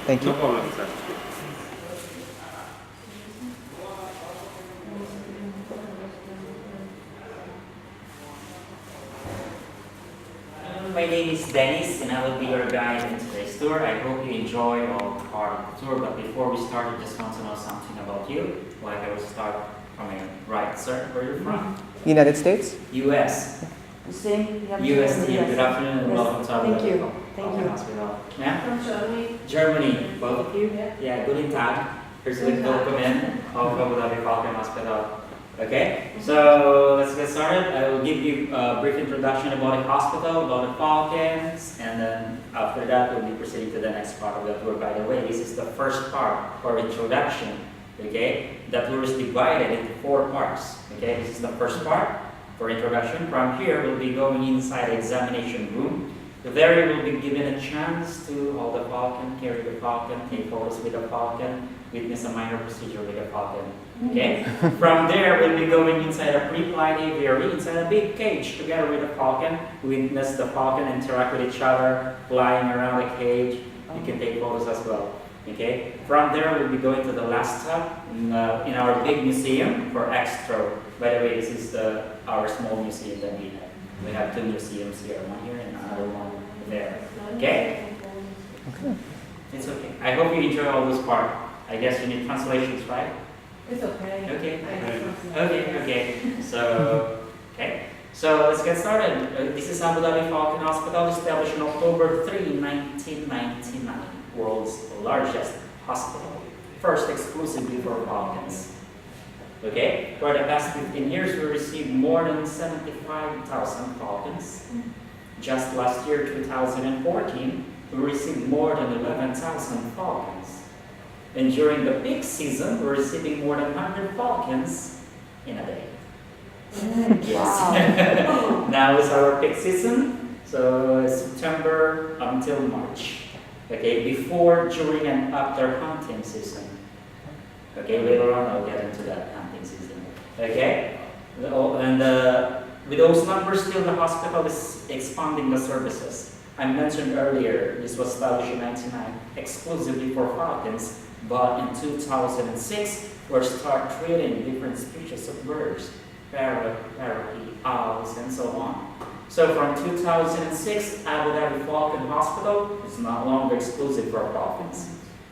Thank you. No problem, sir. My name is Dennis and I will be your guide in today's tour. I hope you enjoy all part of the tour, but before we start, I just want to know something about you. Like I will start from your right, sir. Where are you from? United States? US. The same? US team, good afternoon and Yes. welcome to Abu Thank Dhabi you. Thank Falcon you. Hospital. Yeah? From Germany. Germany, both of you? Yeah. Yeah, guten Tag. Herzlich willkommen of Abu Dhabi Falcon Hospital. Okay, so let's get started. I will give you a brief introduction about the hospital, about the Falcons, and then after that we'll be proceeding to the next part of the tour. By the way, this is the first part or introduction. Okay, the tour is divided into 4 parts. Okay, this is the first part for introduction. From here, we'll be going inside the examination room. There you will be given a chance to hold the Falcon, carry the Falcon, take photos with the Falcon, witness a minor procedure with the Falcon. Okay? From there, we'll be going inside a pre-flight aviary, inside a big cage, together with the Falcon. Witness the Falcon interact with each other, flying around the cage. You can take photos as well. Okay? From there, we'll be going to the last stop in our big museum for extra. By the way, this is our small museum that we have. We have 2 museums here, one here and another one there. Okay? Okay. It's okay. I hope you enjoy all this part. I guess you need translations, right? It's okay. Okay. I Okay. So let's get started. This is Abu Dhabi Falcon Hospital, established on October 3, 1999. World's largest hospital. First exclusively for Falcons. Okay, for the past 15 years, we received more than 75,000 Falcons. Just last year, 2014, we received more than 11,000 Falcons. And during the peak season, we're receiving more than 100 Falcons in a day. Yes. Wow. Now is our peak season, so September until March. Okay, before, during, and after hunting season. Okay, later on I'll get into that hunting season. Okay, and with those numbers, still the hospital is expanding the services. I mentioned earlier, this was established in 1999 exclusively for Falcons, but in 2006, we're start treating different species of birds, parrot, parakeet, owls, and so on. So from 2006, Abu Dhabi Falcon Hospital is no longer exclusive for Falcons.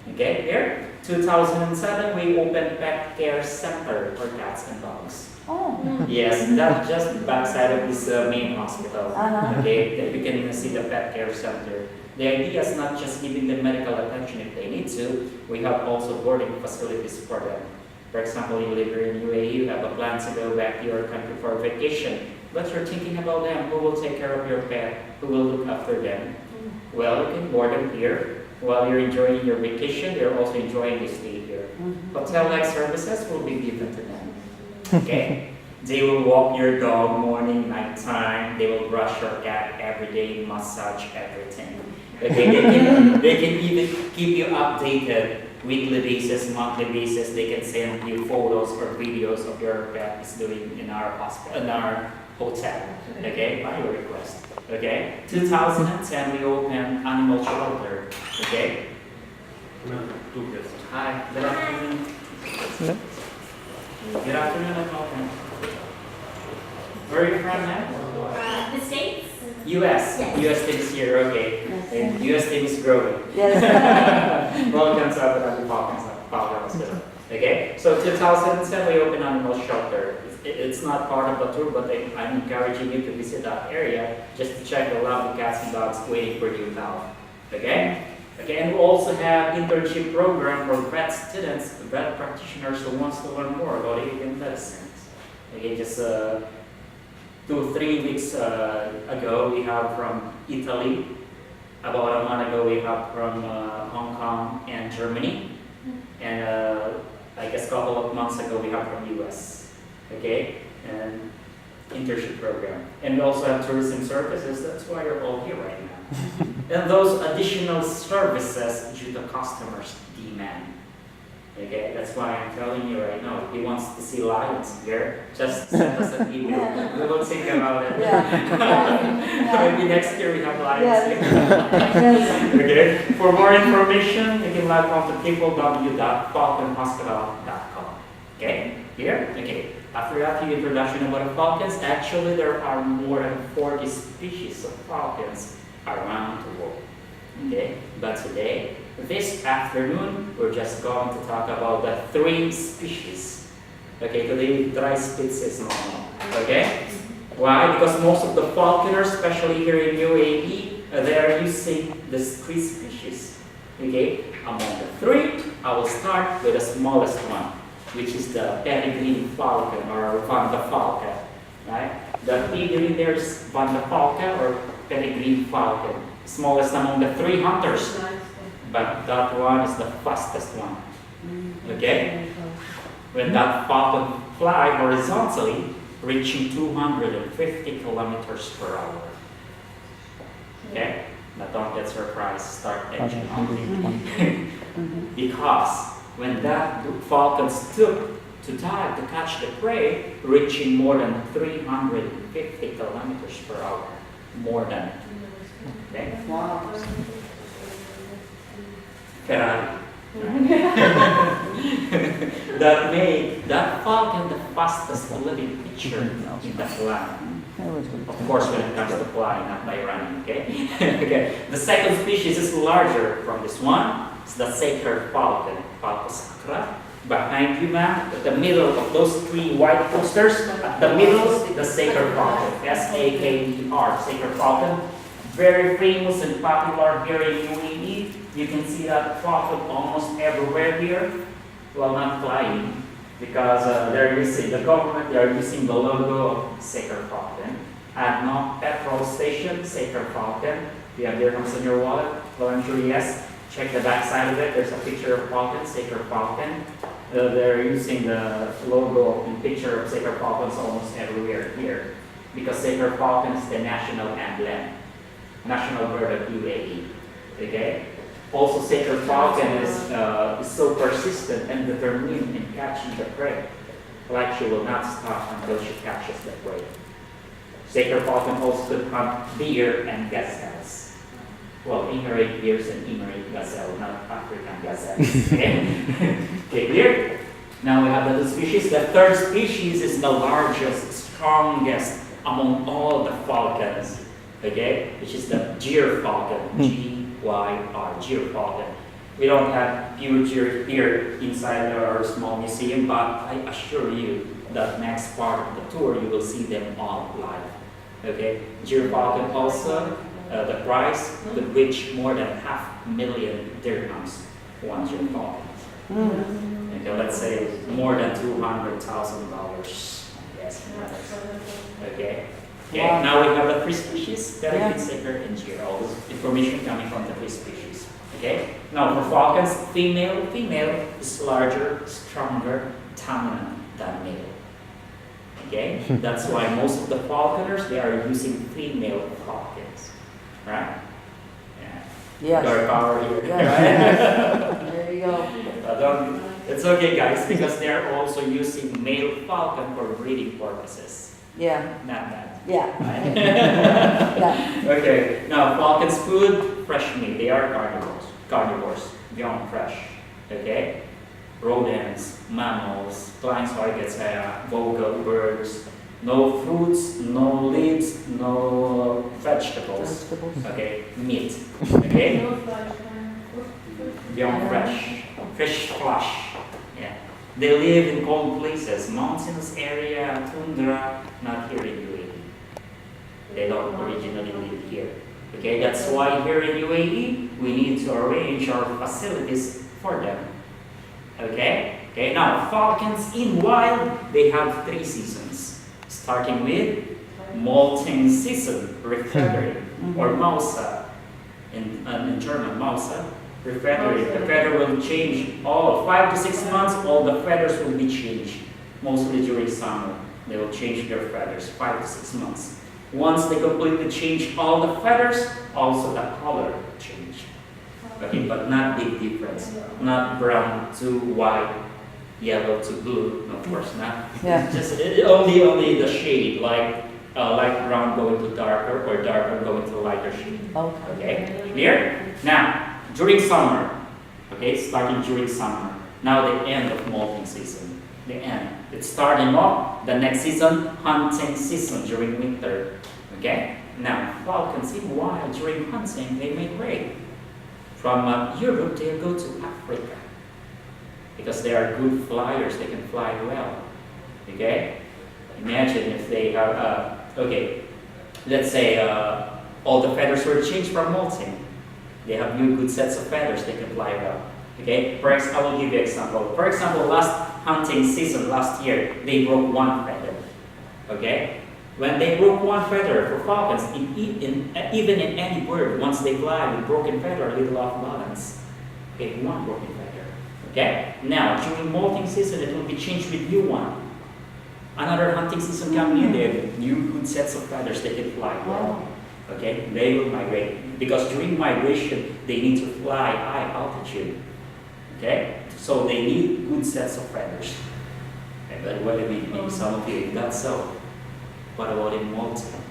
Okay, here, 2007, we opened Pet Care Center for cats and dogs. Oh. Yes, that's just backside of this main hospital. Okay, that you can see the Pet Care Center. The idea is not just giving them medical attention if they need to, we have also boarding facilities for them. For example, you live here in UAE, you have a plan to go back to your country for vacation, but you're thinking about them, who will take care of your pet, who will look after them? Well, you can board them here. While you're enjoying your vacation, they're also enjoying the stay here. Hotel-like services will be given to them. Okay? They will walk your dog morning, nighttime. They will brush your cat every day, massage everything. Okay? They can even keep you updated weekly basis, monthly basis. They can send you photos or videos of your pet is doing in our hospital, in our hotel. Okay? By your request. Okay, 2010 we opened animal shelter. Okay. Hi. Good afternoon. Hello. Good afternoon and welcome. Where are you from now? The States? U.S. Yes. U.S. team is here. Okay. Yes. And U.S. team is growing. Yes. Welcome to Abu Dhabi Falcon Hospital. Okay. So 2010 we opened animal shelter. It's not part of the tour, but I'm encouraging you to visit that area just to check the lovely cats and dogs waiting for you now. Okay? Okay, and we also have internship program for vet students, vet practitioners who wants to learn more about avian medicine. Okay, just 2-3 weeks ago we have from Italy. About a month ago we have from Hong Kong and Germany. And I guess a couple of months ago we have from US. Okay, and internship program. And we also have tourism services, that's why you're all here right now. And those additional services due to customers' demand. Okay, that's why I'm telling you right now. If he wants to see lions here, just send us an email. We will think about it. Maybe next year we have lions here. Okay. For more information, you can log on to www.falconhospital.com. Okay. Here. Okay. After that, the introduction about the falcons. Actually, there are more than 40 species of falcons around the world. Okay. But today, this afternoon, we're just going to talk about the 3 species. Okay, today dry spits is normal. Okay? Why? Because most of the falconers, especially here in UAE, they are using these 3 species. Okay? Among the 3, I will start with the smallest one, which is the peregrine falcon or Van de Falken. Right? The peregrine there is Van de Falken or peregrine falcon. Smallest among the 3 hunters. But that one is the fastest one. Okay? When that falcon fly horizontally, reaching 250 kilometers per hour. Okay? Now don't get surprised, start engine on. Because when that falcon took to dive to catch the prey, reaching more than 350 kilometers per hour. More than. Okay? Wow. Ferrari. That made that falcon the fastest living creature in the planet. Of course, when it comes to flying, not by running, okay? Okay. The second species is larger from this one. It's the sacred falcon, Falcon sacra. Behind you, ma'am, at the middle of those 3 white posters, at the middle, the sacred falcon, S-A-K-E-R, sacred falcon. Very famous and popular here in UAE. You can see that falcon almost everywhere here. Well, not flying, because they're using the government. They are using the logo of Sacred Falcon. At no petrol station, Sacred Falcon. Do you have dirhams in your wallet? Well, I'm sure yes. Check the back side of it. There's a picture of Falcon, Sacred Falcon. They're using the logo and picture of Sacred Falcons almost everywhere here, because Sacred Falcon is the national emblem, national bird of UAE. Okay. Also, Sacred Falcon is so persistent and determined in catching the prey. Like she will not stop until she catches the prey. Sacred Falcon also could hunt deer and gazelles. Well, Emirate deers and Emirate gazelle, not African gazelles. Okay? Okay, clear? Now we have the 2 species. The third species is the largest, strongest among all the falcons. Okay? Which is the gyr falcon. G-Y-R, gyr falcon. We don't have pure gyr here inside our small museum, but I assure you that next part of the tour you will see them all live. Okay? Gyr falcon also, the price could reach more than 500,000 dirhams, one gyr falcon. Okay, let's say more than $200,000. Yes. Okay. Okay, now we have the 3 species, peregrine, sacred, and gyr. All this information coming from the 3 species. Okay. Now for falcons, female is larger, stronger, dominant than male. Okay. That's why most of the falconers they are using female falcons, right? Yeah. Yes. Your power here. Yes. Right? There you go. It's okay, guys, because they are also using male falcon for breeding purposes. Yeah. Not bad. Yeah. Right? Yeah. Okay, now falcon's food, fresh meat. They are carnivores, beyond fresh. Okay? Rodents, mammals, Kleinsäugetzer, vocal birds, no fruits, no leaves, no vegetables. Okay, meat. Okay? Beyond fresh. Fish flesh. Yeah. They live in cold places, mountainous area, tundra, not here in UAE. They don't originally live here. Okay, that's why here in UAE, we need to arrange our facilities for them. Okay? Okay, now falcons in wild, they have 3 seasons. Starting with molting season, refeathering, or Mausa. In German, Mausa. Refeathering. The feather will change all 5 to 6 months, all the feathers will be changed. Mostly during summer, they will change their feathers 5 to 6 months. Once they completely change all the feathers, also the color will change. Okay, but not big difference. Not brown to white, yellow to blue. Of course not. Yeah. Just only the shade, like light brown going to darker or darker going to lighter shade. Okay. Okay, clear? Now, during summer, okay, starting during summer. Now the end of molting season. The end. It's starting off the next season, hunting season during winter. Okay? Now, falcons in wild during hunting, they migrate. From Europe, they go to Africa. Because they are good flyers, they can fly well. Okay? Imagine if they have, okay, let's say all the feathers were changed from molting. They have new good sets of feathers, they can fly well. Okay? I will give you an example. For example, last hunting season, last year, they broke one feather. Okay? When they broke one feather for falcons, even in any bird, once they fly with broken feather, a little off balance. Okay, one broken feather. Okay? Now, during molting season, it will be changed with new one. Another hunting season coming in, they have new good sets of feathers, they can fly well. Okay? They will migrate. Because during migration, they need to fly high altitude. Okay? So they need good sets of feathers. Okay, but what do you mean? Some of you, that's so. What about in molting?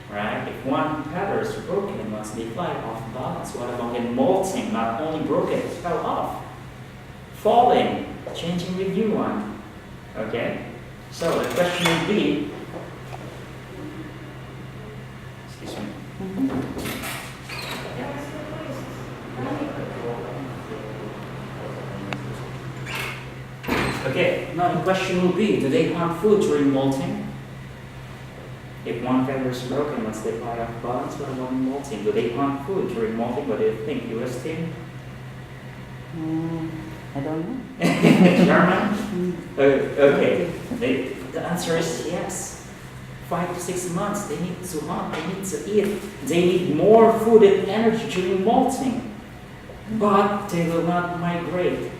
Right? If one feather is broken, once they fly off balance, what about in molting? Not only broken, it fell off. Falling, changing with new one. Okay? So the question would be, excuse me. Okay, now the question will be, do they hunt food during molting? If one feather is broken, once they fly off balance, what about molting? Do they hunt food during molting? What do you think, US team? I don't know. German? Okay, the answer is yes. 5 to 6 months, they need to hunt, they need to eat. They need more food and energy during molting. But they will not migrate.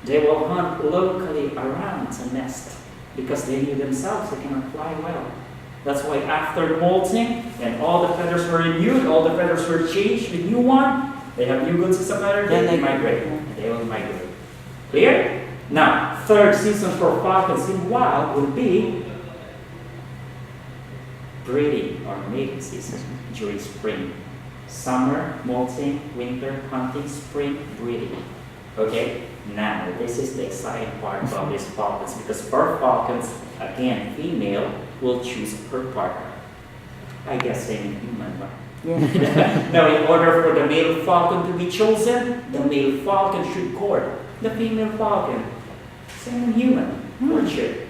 They will hunt locally around to nest because they knew themselves they cannot fly well. That's why after molting and all the feathers were renewed, all the feathers were changed with new one, they have new good system feathers, they migrate. They will migrate. Clear? Now, third season for falcons in wild would be breeding or mating season during spring. Summer, molting, winter, hunting, spring, breeding. Okay? Now, this is the exciting part about these falcons because for falcons, again, female will choose her partner. I guess same in human, right? Yeah. Now, in order for the male falcon to be chosen, the male falcon should court the female falcon. Same in human, courtship.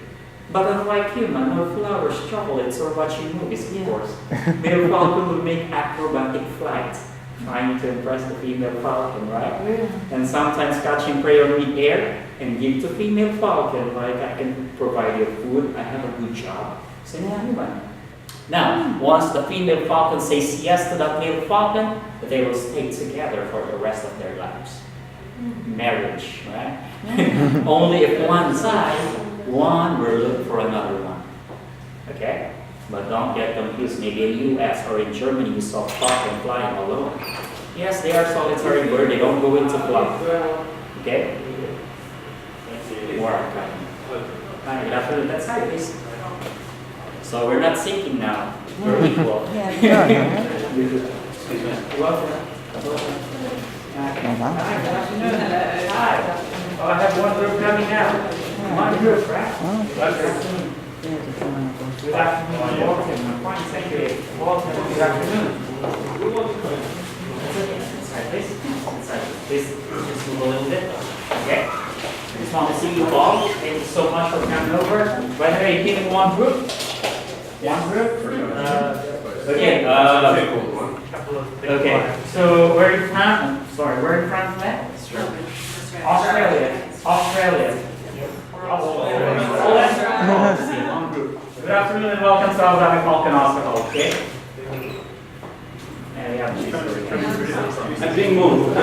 But unlike human, no flowers, chocolates, or watching movies, of course. Male falcon will make acrobatic flight, trying to impress the female falcon, right? And sometimes catching prey on mid-air and give to female falcon, like I can provide you food, I have a good job. Same in human. Now, once the female falcon says yes to that male falcon, they will stay together for the rest of their lives. Marriage, right? Only if one side, one will look for another one. Okay? But don't get confused. Maybe in US or in Germany you saw falcon flying alone. Yes, they are solitary bird. They don't go into flock. Okay? More coming. Hi, good afternoon. That's hi, please. So we're not sinking now. We're equal. Welcome. Hi, good afternoon. Hi. Oh, I have one group coming now. One group, right? Good afternoon. Good afternoon, Walton. I'm fine, thank you. Walton, good afternoon. Inside, please. Inside, please. Just move a little bit. Okay. I just want to see you all. Thank you so much for coming over. By the way, you came in one group? One group? Okay. Okay. So where are you from? Sorry, where are you from, Matt? Australia. Australia. Good afternoon and welcome to Abu Dhabi Falcon Hospital, okay? And we have I'm being moved.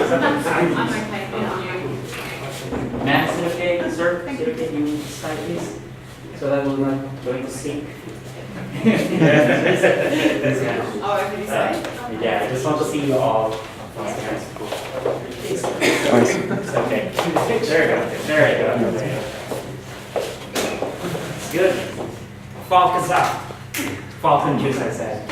Matt, is it okay, sir? Is it okay you slide please? So that we're not going to sink. Oh, I can say. Yeah, I just want to see you all It's okay. There you go. It's good. Falcon's up. Falcon juice, I said.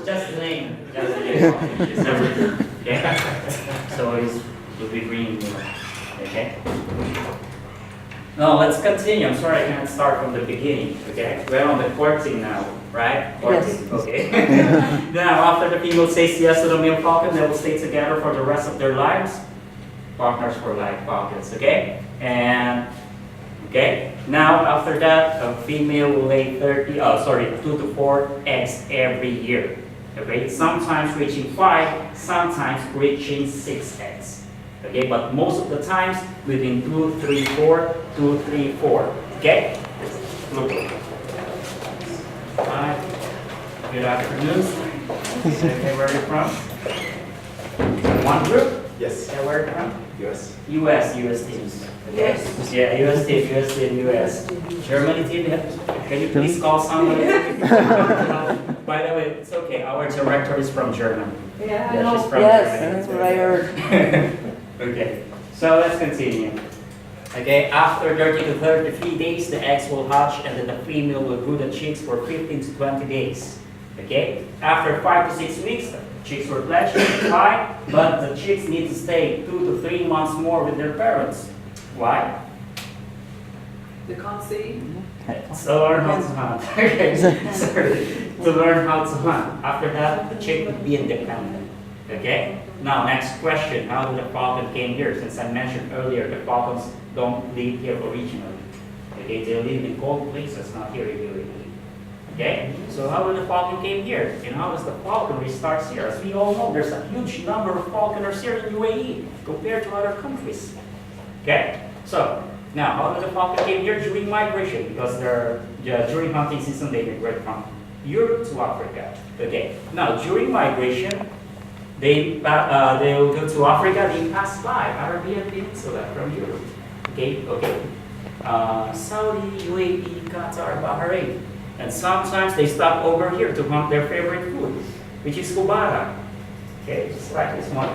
Just the name. Just the name. Okay. So it'll be green. Okay. Now let's continue. I'm sorry I can't start from the beginning. Okay. We're on the courting now, right? Courting. Yes. Okay. Now, after the female says yes to the male falcon, they will stay together for the rest of their lives. Partners for life, falcons. Okay. And okay. Now, after that, a female will lay 2 to 4 eggs every year. Okay. Sometimes reaching 5, sometimes reaching 6 eggs. Okay, but most of the times within 2, 3, 4, 2, 3, 4. Okay? Look. Hi. Good afternoon. Okay, where are you from? One group? Yes. Yeah, where are you from? US. US teams. Okay. Yes. Yeah, US team, US. Germany team, can you please call somebody? By the way, it's okay, our director is from Germany. Yeah, I Yeah, she's know. from Yes, Germany. that's what I heard. Okay, so let's continue. Okay, after 30 to 33 days, the eggs will hatch and then the female will brood the chicks for 15 to 20 days. Okay, after 5 to 6 weeks, the chicks were fledged, fine, but the chicks need to stay 2 to 3 months more with their parents. Why? They can't see. To learn how to hunt. Okay, sorry. To learn how to hunt. After that, the chick would be independent. Okay? Now, next question. How did the falcon came here? Since I mentioned earlier, the falcons don't live here originally. Okay, they live in cold places, not here in UAE. Okay? So how did the falcon came here? And how does the falconry starts here? As we all know, there's a huge number of falconers here in UAE compared to other countries. Okay? So, now, how did the falcon came here during migration? Because during hunting season, they migrate from Europe to Africa. Okay. Now, during migration, they will go to Africa. They pass by Arabian Peninsula from Europe. Okay. Okay. Saudi, UAE, Qatar, Bahrain, and sometimes they stop over here to hunt their favorite food, which is kubara. Okay, just like this one.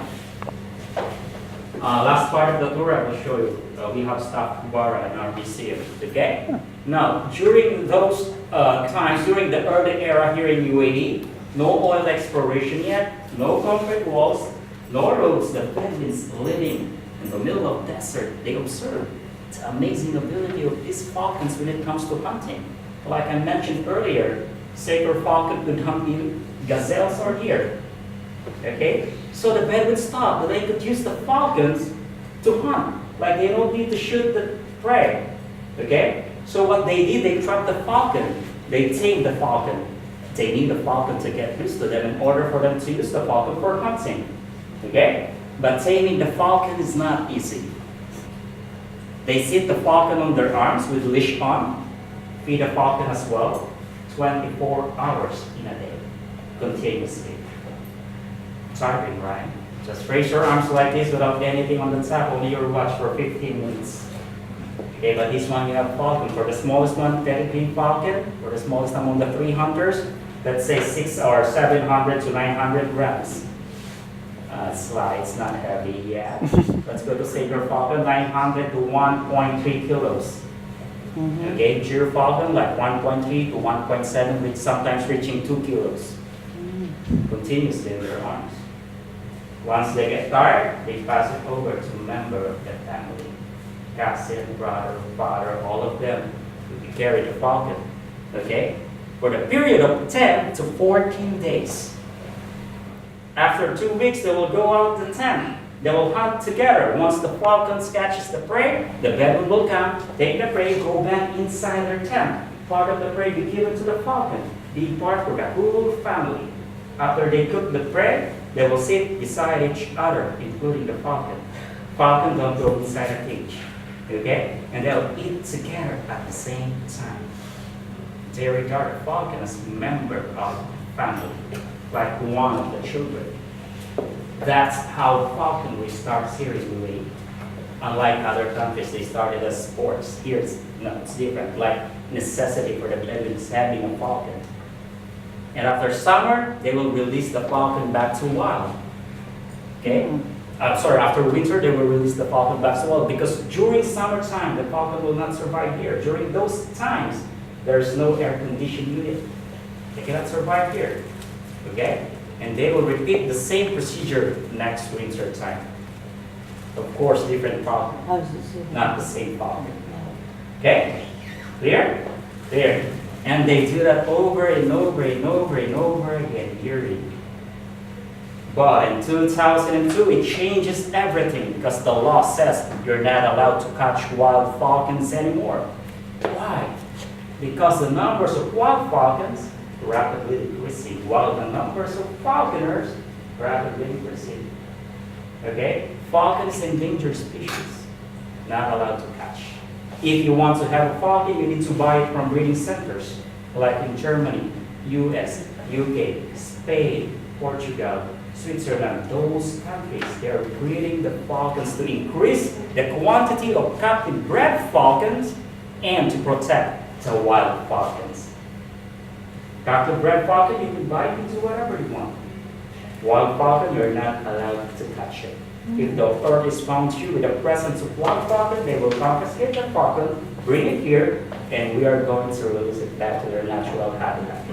Last part of the tour, I will show you. We have stuffed kubara in our museum. Okay? Now, during those times, during the early era here in UAE, no oil exploration yet, no concrete walls, no roads. The penguins living in the middle of desert. They observe the amazing ability of these falcons when it comes to hunting. Like I mentioned earlier, saber falcon could hunt even gazelles are here. Okay? So the Bedouins thought that they could use the falcons to hunt. Like they don't need to shoot the prey. Okay? So what they did, they trapped the falcon. They tamed the falcon. They need the falcon to get used to them in order for them to use the falcon for hunting. Okay? But taming the falcon is not easy. They sit the falcon on their arms with leash on, feed the falcon as well, 24 hours in a day, continuously. Tiring, right? Just raise your arms like this without anything on the top, only your watch for 15 minutes. Okay, but this one you have falcon. For the smallest one, green falcon, for the smallest among the 3 hunters, let's say 6 or 700 to 900 grams. It's not heavy yet. Let's go to saber falcon, 900 to 1.3 kilos. Okay, gyr falcon like 1.3 to 1.7, which sometimes reaching 2 kilos. Continuously in their arms. Once they get tired, they pass it over to a member of their family. Cousin, brother, father, all of them will carry the falcon. Okay? For the period of 10 to 14 days. After 2 weeks, they will go out the tent. They will hunt together. Once the falcon catches the prey, the Bedouin will come, take the prey, go back inside their tent. Part of the prey be given to the falcon. Be part for the whole family. After they cook the prey, they will sit beside each other, including the falcon. Falcon don't go inside a cage. Okay? And they'll eat together at the same time. They regard the falcon as a member of the family, like one of the children. That's how falconry starts here in UAE. Unlike other countries, they started as sports. Here it's different, like necessity for the Bedouins having a falcon. And after summer, they will release the falcon back to wild. Okay? Sorry, after winter, they will release the falcon back to wild because during summertime, the falcon will not survive here. During those times, there's no air conditioning unit. They cannot survive here. Okay? And they will repeat the same procedure next winter time. Of course, different falcon, not the same falcon. Okay? Clear? Clear. And they do that over and over and over and over again, yearly. But in 2002, it changes everything because the law says you're not allowed to catch wild falcons anymore. Why? Because the numbers of wild falcons rapidly decreasing, while the numbers of falconers rapidly increasing. Okay? Falcon is an endangered species, not allowed to catch. If you want to have a falcon, you need to buy it from breeding centers, like in Germany, US, UK, Spain, Portugal, Switzerland. Those countries, they are breeding the falcons to increase the quantity of captive bred falcons and to protect the wild falcons. Captive bred falcon, you can buy it into whatever you want. Wild falcon, you're not allowed to catch it. If the authorities found you with the presence of wild falcon, they will confiscate the falcon, bring it here, and we are going to release it back to their natural habitat.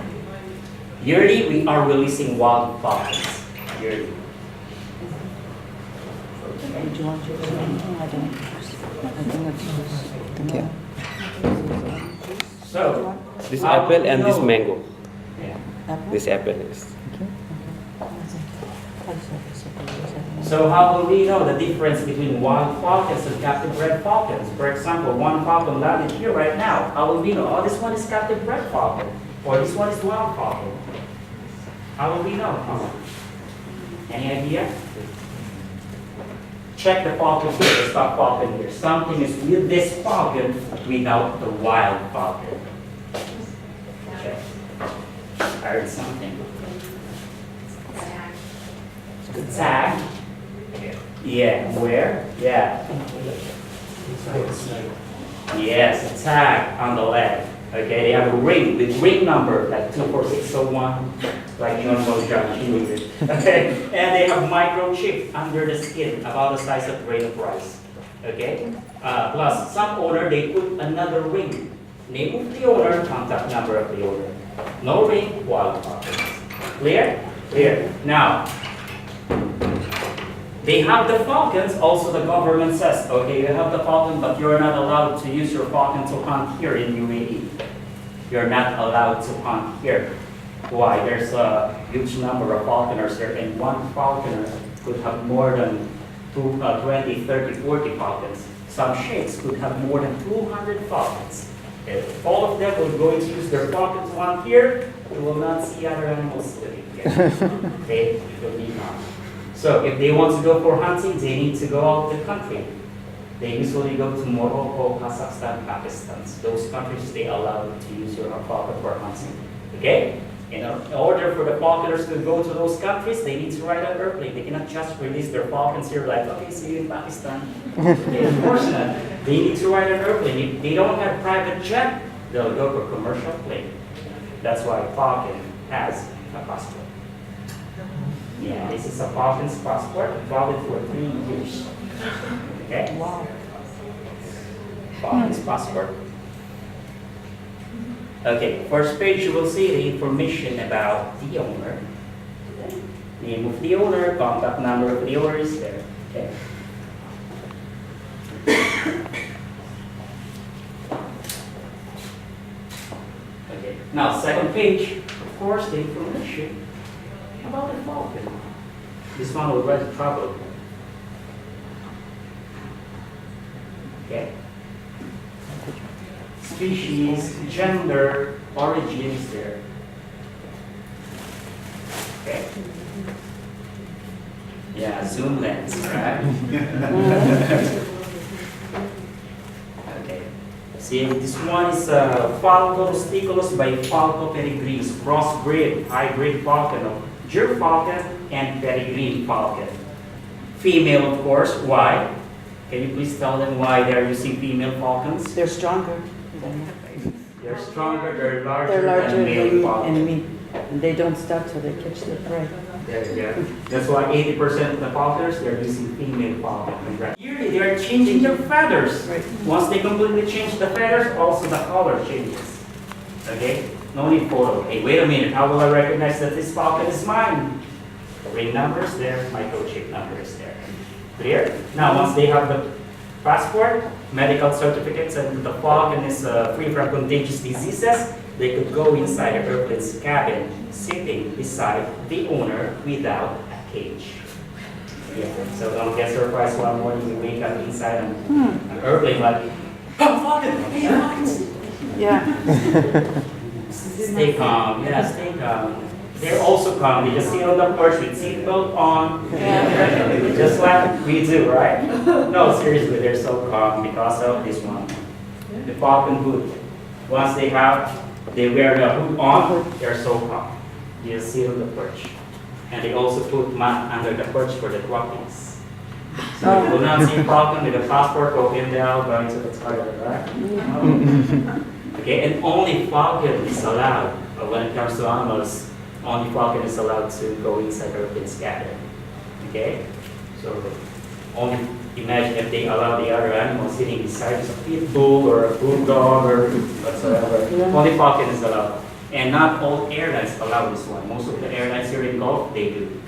Yearly, we are releasing wild falcons. Yearly. Do you want to do anything? I don't. I think it's Thank you. So, This how apple do we and this know? mango. Yeah. apple. This apple is. So how will we know the difference between wild falcons and captive bred falcons? For example, one falcon landed here right now. How will we know? Oh, this one is captive bred falcon, or this one is wild falcon. How will we know? Any idea? Check the falcon here, the stock falcon here. Something is with this falcon without the wild falcon. Check. I heard something. The tag. Yeah, where? Yeah. Yes, a tag on the leg. Okay, they have a ring with ring number like 24601, like normal John Hewitt. Okay, and they have microchip under the skin, about the size of grain of rice. Okay, plus some owner they put another ring, name of the owner, contact number of the owner. No ring, wild falcons. Clear? Clear. Now. They have the falcons, also the government says, okay, you have the falcon, but you're not allowed to use your falcon to hunt here in UAE. You're not allowed to hunt here. Why? There's a huge number of falconers there, and one falconer could have more than 20, 30, 40 falcons. Some sheikhs could have more than 200 falcons. If all of them were going to use their falcons to hunt here, you will not see other animals living here. They will be gone. So if they want to go for hunting, they need to go out of the country. They usually go to Morocco, Kazakhstan, Pakistan. Those countries, they allow you to use your falcon for hunting. Okay? In order for the falconers to go to those countries, they need to ride an airplane. They cannot just release their falcons here like, okay, see you in Pakistan. Okay, of course not. They need to ride an airplane. If they don't have private jet, they'll go for commercial plane. That's why falcon has a passport. Yeah, this is a falcon's passport, valid for 3 years. Okay? Wow. Falcon's passport. Okay, first page you will see the information about the owner. Name of the owner, contact number of the owner is there. Okay. Okay. Now second page, of course, the information about the falcon. This one will already travel. Okay. Species, gender, origins there. Okay. Yeah, zoom lens, right? Okay. See, this one is Falcon sticulus by Falco peregrinus, crossbreed, hybrid falcon of Falcon and peregrine falcon. Female, of course. Why? Can you please tell them why they're using female falcons? They're stronger. They're stronger, they're larger, They're larger than male than falcon. me. And they don't stop till they catch their prey. There you go. That's why 80% of the falconers, they're using female falcon. Here they are changing their feathers. Right. Once they completely change the feathers, also the color changes. Okay? No need photo. Hey, wait a minute. How will I recognize that this falcon is mine? The ring number is there, microchip number is there. Clear? Now, once they have the passport, medical certificates, and the falcon is free from contagious diseases, they could go inside the airplane's cabin, sitting beside the owner without a cage. Yeah. So don't get surprised one morning you wake up inside an airplane like, oh, falcon! Hey, falcons! Yeah. Stay calm. Yeah, stay calm. They're also calm. They just sit on the porch with seatbelt on, just like we do, right? No, seriously, they're so calm because of this one. The falcon hood. Once they wear the hood on, they're so calm. They just sit on the porch. And they also put mat under the porch for the droppings. So you will not see falcon with a passport go in there, going to the toilet, right? Okay, and only falcon is allowed, when it comes to animals, only falcon is allowed to go inside the airplane's cabin. Okay? So only imagine if they allow the other animals sitting beside a pit bull or a bulldog or whatsoever. Yeah. Only falcon is allowed. And not all airlines allow this one. Most of the airlines here in Gulf, they do.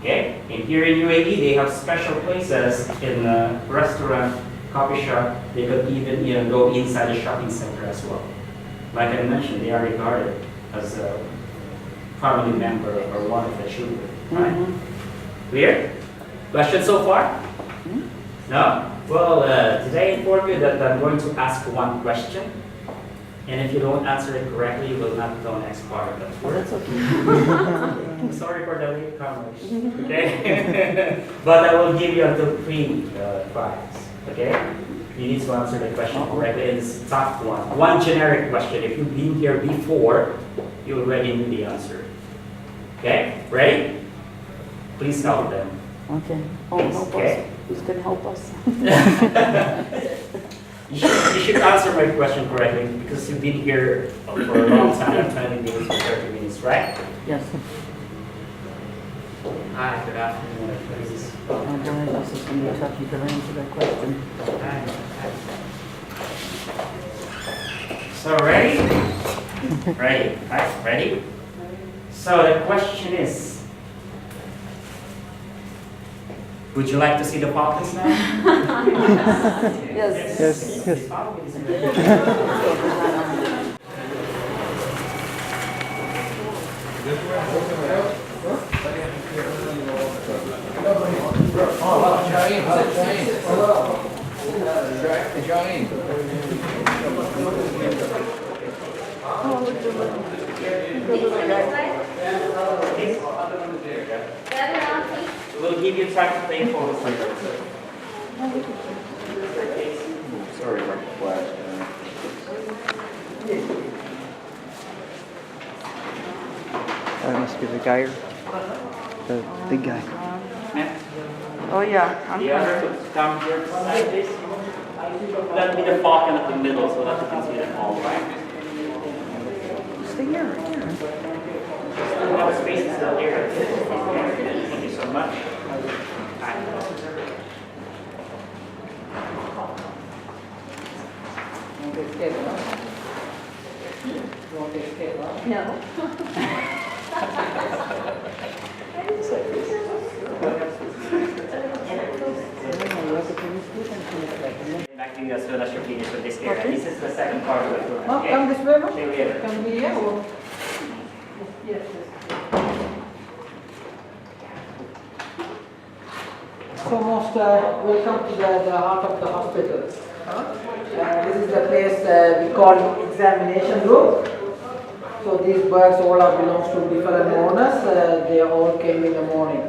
Okay? And here in UAE, they have special places in restaurant, coffee shop. They could even go inside the shopping center as well. Like I mentioned, they are regarded as a family member or one of the children. Right? Clear? Questions so far? No? Well, today I inform you that I'm going to ask one question. And if you don't answer it correctly, you will not go next part of that word. That's okay. Sorry for the late comers. Okay? But I will give you until 3 tries. Okay? You need to answer the question correctly. It's a tough one. One generic question. If you've been here before, you already knew the answer. Okay? Ready? Please help them. Okay. Oh, help us. Who's going to help us? You should answer my question correctly because you've been here for a long time, 20 minutes or 30 minutes, right? Yes. Hi, good afternoon. Please. Oh boy, this is going to be tough. You can answer that question. Hi. So ready? Ready. Right, ready? So the question is, would you like to see the falcons now? Yes. Yes, yes. We'll give you time to take photos later. Sorry about the flash. That must be the guy, the big guy. Oh yeah. The other could come here like this. That'll be the falcon at the middle so that you can see them all, right? Stay here. Still have space still here. Thank you so much. No. Back to you as soon as you're finished with this area. This is the second part of the tour. Oh, Okay? come this way, ma? Stay here. Come here or? Yes, yes. So most welcome to the heart of the hospital. This is the place we call examination room. So these birds all are belongs to different owners. They all came in the morning.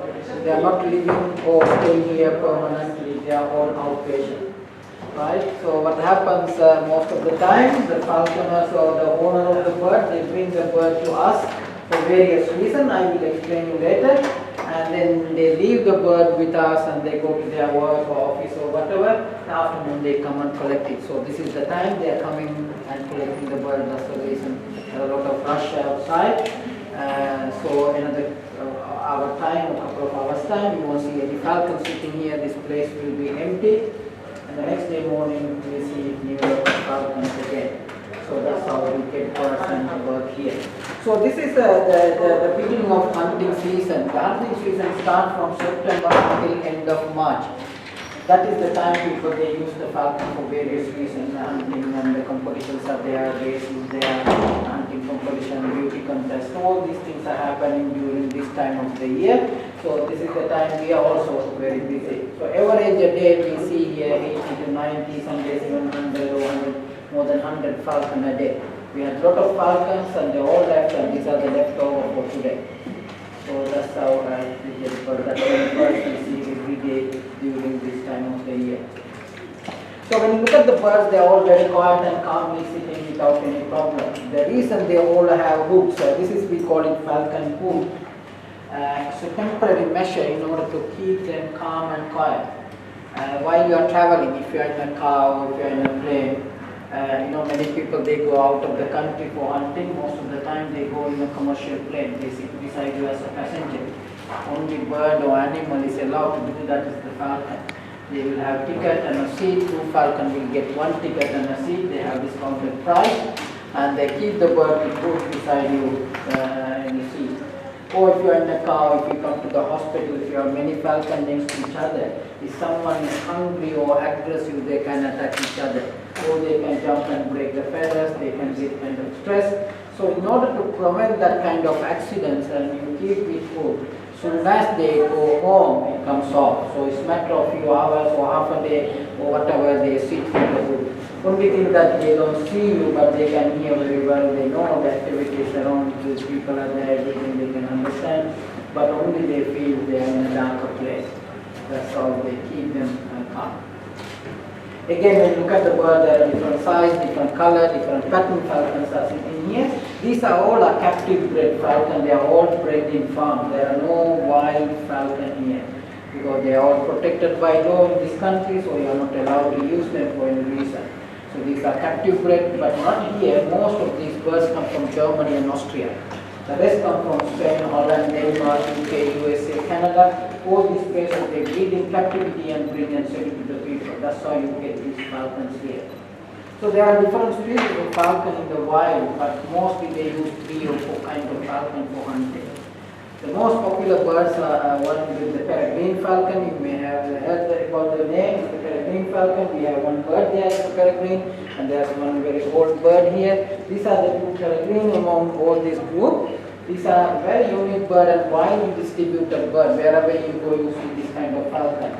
They are not living or staying here permanently. They are all outpatient. Right? So what happens most of the time, the falconers or the owner of the bird, they bring the bird to us for various reasons. I will explain you later. And then they leave the bird with us and they go to their work or office or whatever. In the afternoon they come and collect it. So this is the time they are coming and collecting the bird. That's the reason. There are a lot of rush outside. So another hour time, a couple of hours time, you won't see any falcon sitting here. This place will be empty. And the next day morning, we will see new falcons again. So that's how we get birds and work here. So this is the beginning of hunting season. The hunting season starts from September until end of March. That is the time people they use the falcon for various reasons. Hunting and the competitions are there, races there, hunting competition, beauty contest. All these things are happening during this time of the year. So this is the time we are also very busy. So average a day we see here 80 to 90, some days even 100 or 100, more than 100 falcon a day. We had a lot of falcons and they all left, and these are the leftover for today. So that's how we get it. But that's the birds we see every day during this time of the year. So when you look at the birds, they are all very quiet and calmly sitting without any problem. The reason they all have hooks, this is we call it falcon hook. It's a temporary measure in order to keep them calm and quiet. While you are traveling, if you are in a car or if you are in a plane, many people they go out of the country for hunting. Most of the time they go in a commercial plane. They sit beside you as a passenger. Only bird or animal is allowed to do that is the falcon. They will have ticket and a seat. Two falcon will get one ticket and a seat. They have discounted price, and they keep the bird to put beside you in the seat. Or if you are in a car, if you come to the hospital, if you have many falcons next to each other, if someone is hungry or aggressive, they can attack each other. Or they can jump and break the feathers, they can get kind of stress. So in order to prevent that kind of accidents, and you keep it food, soon as they go home, it comes off. So it's a matter of few hours or half a day or whatever they sit in the wood. Only thing that they don't see you, but they can hear very well. They know the activities around, these people are there, everything they can understand. But only they feel they are in a darker place. That's how they keep them calm. Again, when you look at the bird, there are different size, different color, different pattern falcons are sitting here. These are all a captive bred falcon. They are all bred in farm. There are no wild falcon here because they are all protected by law in this country, so you are not allowed to use them for any reason. So these are captive bred, but not here. Most of these birds come from Germany and Austria. The rest come from Spain, Holland, Denmark, UK, USA, Canada. All these places they breed in captivity and bring and sell it to the people. That's how you get these falcons here. So there are different species of falcon in the wild, but mostly they use 3 or 4 kinds of falcon for hunting. The most popular birds are one with the peregrine falcon. You may have heard about the name, the peregrine falcon. We have one bird there, the peregrine, and there's one very old bird here. These are the 2 peregrine among all this group. These are very unique bird and widely distributed bird. Wherever you go, you see this kind of falcon.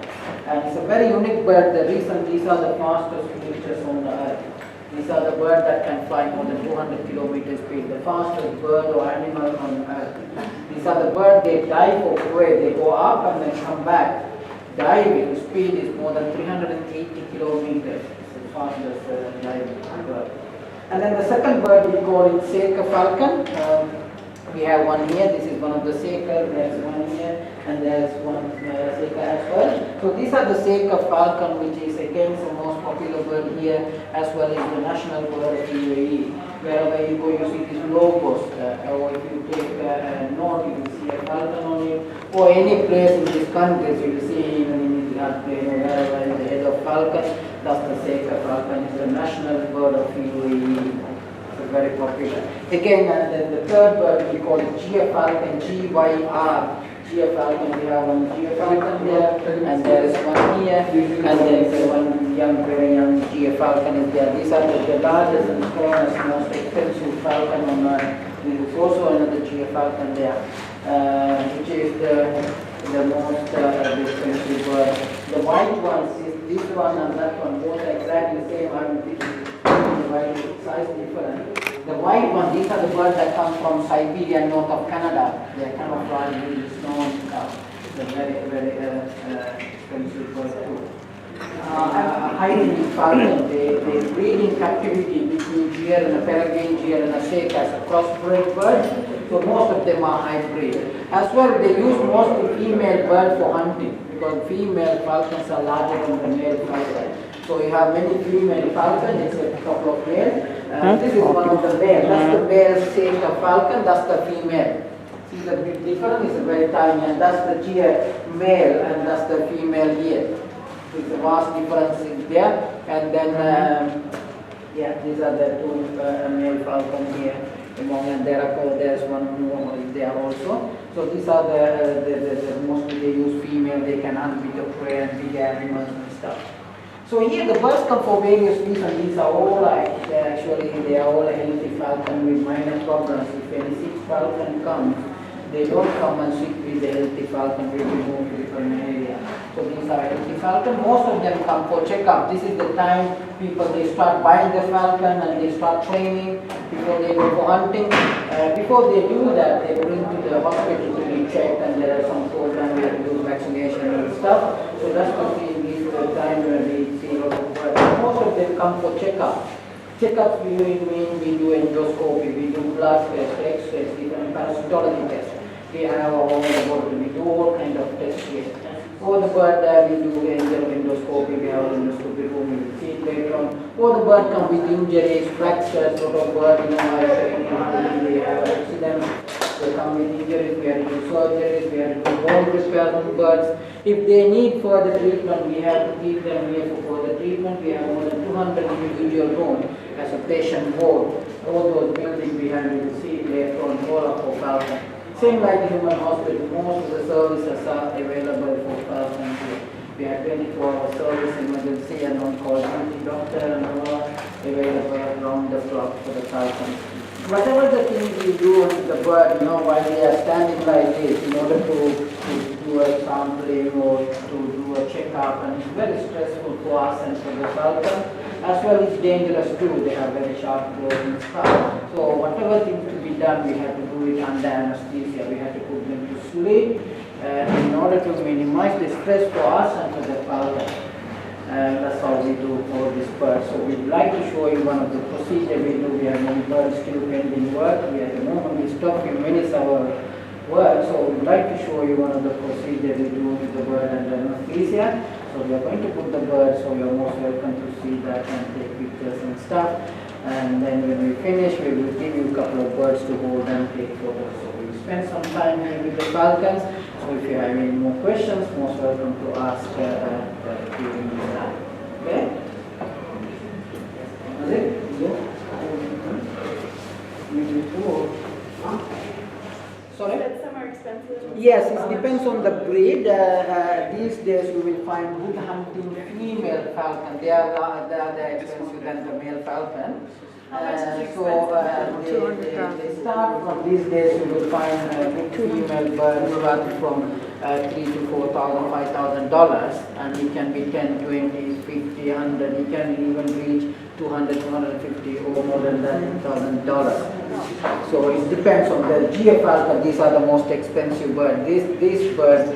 And it's a very unique bird. The reason these are the fastest creatures on the earth. These are the birds that can fly more than 200 kilometers speed. The fastest bird or animal on earth. These are the birds, they dive for prey. They go up and then come back. Diving speed is more than 380 kilometers. It's the fastest diving bird. And then the second bird we call it Seeker falcon. We have one here. This is one of the Seeker. There's one here, and there's one Seeker as well. So these are the Seeker falcon, which is again the most popular bird here, as well as the national bird of UAE. Wherever you go, you see these logos. Or if you take a note, you will see a falcon on it. Or any place in this country, you will see even in the airplane or wherever is the head of falcon. That's the Seeker falcon. It's the national bird of UAE. Very popular. Again, and then the third bird we call it GF falcon, GYR. GF falcon, we have one GF falcon there, and there is one here, and there is one very young GF falcon is there. These are the largest and strongest, most expensive falcon on earth. There is also another GF falcon there, which is the most expensive bird. The white ones, this one and that one, both are exactly the same. I will teach you. The white size different. The white one, these are the birds that come from Siberia and north of Canada. They are camouflaged in the snow and stuff. They're very expensive bird too. Hiding falcon, they breed in captivity between deer and a peregrine deer and a Seeker as a crossbred bird. So most of them are hybrid. As well, they use mostly female birds for hunting because female falcons are larger than the male falcon. So you have many female falcons, except a couple of males. This is one of the male. That's the male state of falcon. That's the female. See the big difference is very tiny, and that's the here male, and that's the female here. So it's a vast difference is there. And then yeah, these are the two male falcon here. Among, and there's one more there also. So these are the mostly they use female. They can hunt bit of prey and big animals and stuff. So here the birds come for various reasons. These are all they are all healthy falcon with minor problems. If any sick falcon comes, they don't come and sit with the healthy falcon. We will move to different area. So these are healthy falcon. Most of them come for checkup. This is the time people they start buying the falcon and they start training before they go for hunting. Before they do that, they bring to the hospital to be checked, and there are some programs where they do vaccination and stuff. So that's the time when we see a lot of birds. Most of them come for checkup. Checkup we mean we do endoscopy, we do blood tests, X-rays, different parasitology tests. We have our own laboratory, we do all kind of tests here. For the bird we do endoscopy, we have an endoscopy room, we will see it later on. For the bird come with injuries, fractures, sort of bird, they have accidents, they come with injuries, we have to do surgeries, we have to do bone repair on birds. If they need further treatment, we have to keep them here for further treatment. We have more than 200 individual rooms as a patient ward. All those buildings we have, you will see it later on, all are for falcon. Same like the human hospital, most of the services are available for falcon here. We have 24-hour service, emergency and on-call duty doctor and all available around the clock for the falcon. Whatever the things we do with the bird, while they are standing like this, in order to do a sampling or to do a checkup, and it's very stressful for us and for the falcon. As well, it's dangerous too. They have very sharp claws and stuff. So whatever things to be done, we have to do it under anesthesia. We have to put them to sleep in order to minimize the stress for us and for the falcon. That's how we do for this bird. So we'd like to show you one of the procedures we do. We have many birds still pending work. We at the moment we stop in minutes our work. So we'd like to show you one of the procedures we do with the bird under anesthesia. So we are going to put the bird, so you are most welcome to see that and take pictures and stuff. And then when we finish, we will give you a couple of birds to hold and take photos. So we'll spend some time here with the falcons. So if you have any more questions, most welcome to ask during this time. Okay? That's it? Sorry? Some are expensive. Yes, it depends on the breed. These days you will find good hunting female falcon. They are expensive than the male falcon. They start from these days you will find good female birds run from $3,000 to $4,000, $5,000, and it can be 10, 20, 50, 100. It can even reach 200, 250 or more than that $1,000. So it depends on the GF falcon. These are the most expensive birds. These birds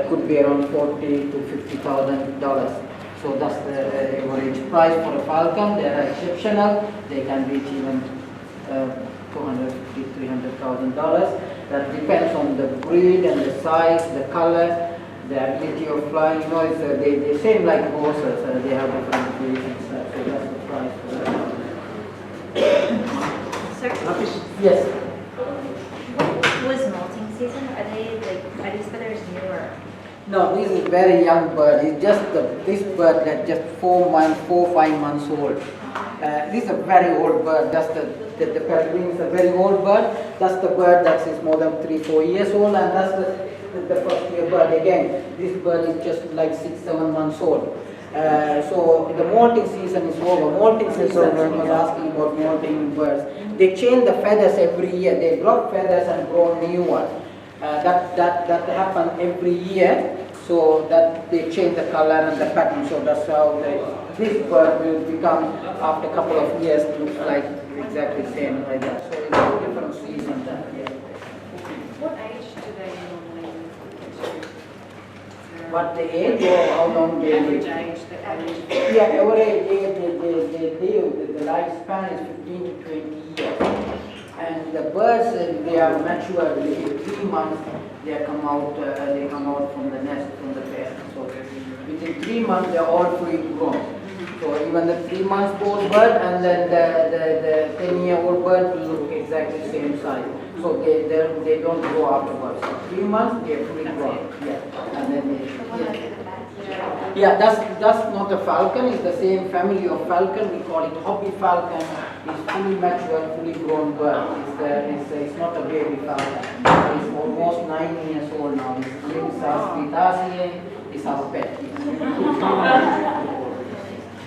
could be around $40,000 to $50,000. So that's the average price for a falcon. They are exceptional. They can reach even $250,000 to $300,000. That depends on the breed and the size, the color, the ability of flying. It's, they same like horses. They have different breeds and stuff. So that's the price for that. Yes. What was molting season? Are these feathers new or? No, this is very young bird. It's just this bird that just 4 or 5 months old. This is a very old bird. That's the peregrine is a very old bird. That's the bird that is more than 3 or 4 years old, and that's the first year bird. Again, this bird is just like 6 or 7 months old. So the molting season is over. Molting season, I was asking about molting birds. They change the feathers every year. They drop feathers and grow new ones. That happens every year, so that they change the color and the pattern. So that's how this bird will become, after a couple of years, looks like exactly the same like that. So it's a different season than here. What age do they normally get to? What the age or how long they Average live? age, the average. Yeah, average age the lifespan is 15 to 20 years. And the birds, they are mature within 3 months. They come out from the nest, from the parent. So within 3 months, they are all fully grown. So even the 3 months old bird and then the 10-year-old bird will look exactly the same size. So they don't grow afterwards. So 3 months they are fully grown. Yeah. And then that's not a falcon. It's the same family of falcon. We call it hobby falcon. It's fully mature, fully grown bird. It's not a baby falcon. It's almost 9 years old now. It's lives as with us. It's our pet.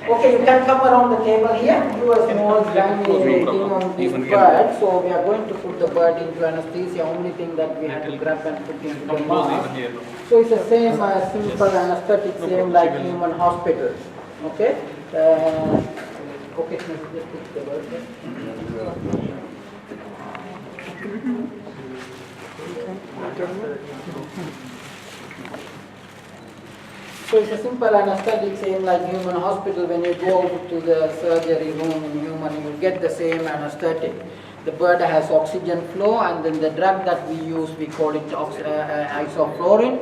Okay, you can come around the table here. Do a small thing on this bird. So we are going to put the bird into anesthesia. Only thing that we have to grab and put into the mask. So it's the same simple anesthetic, same like human hospital. Okay. Okay, just put the bird here. So it's a simple anesthetic, same like human hospital. When you go to the surgery room in human, you get the same anesthetic. The bird has oxygen flow, and then the drug that we use, we call it isoflurane,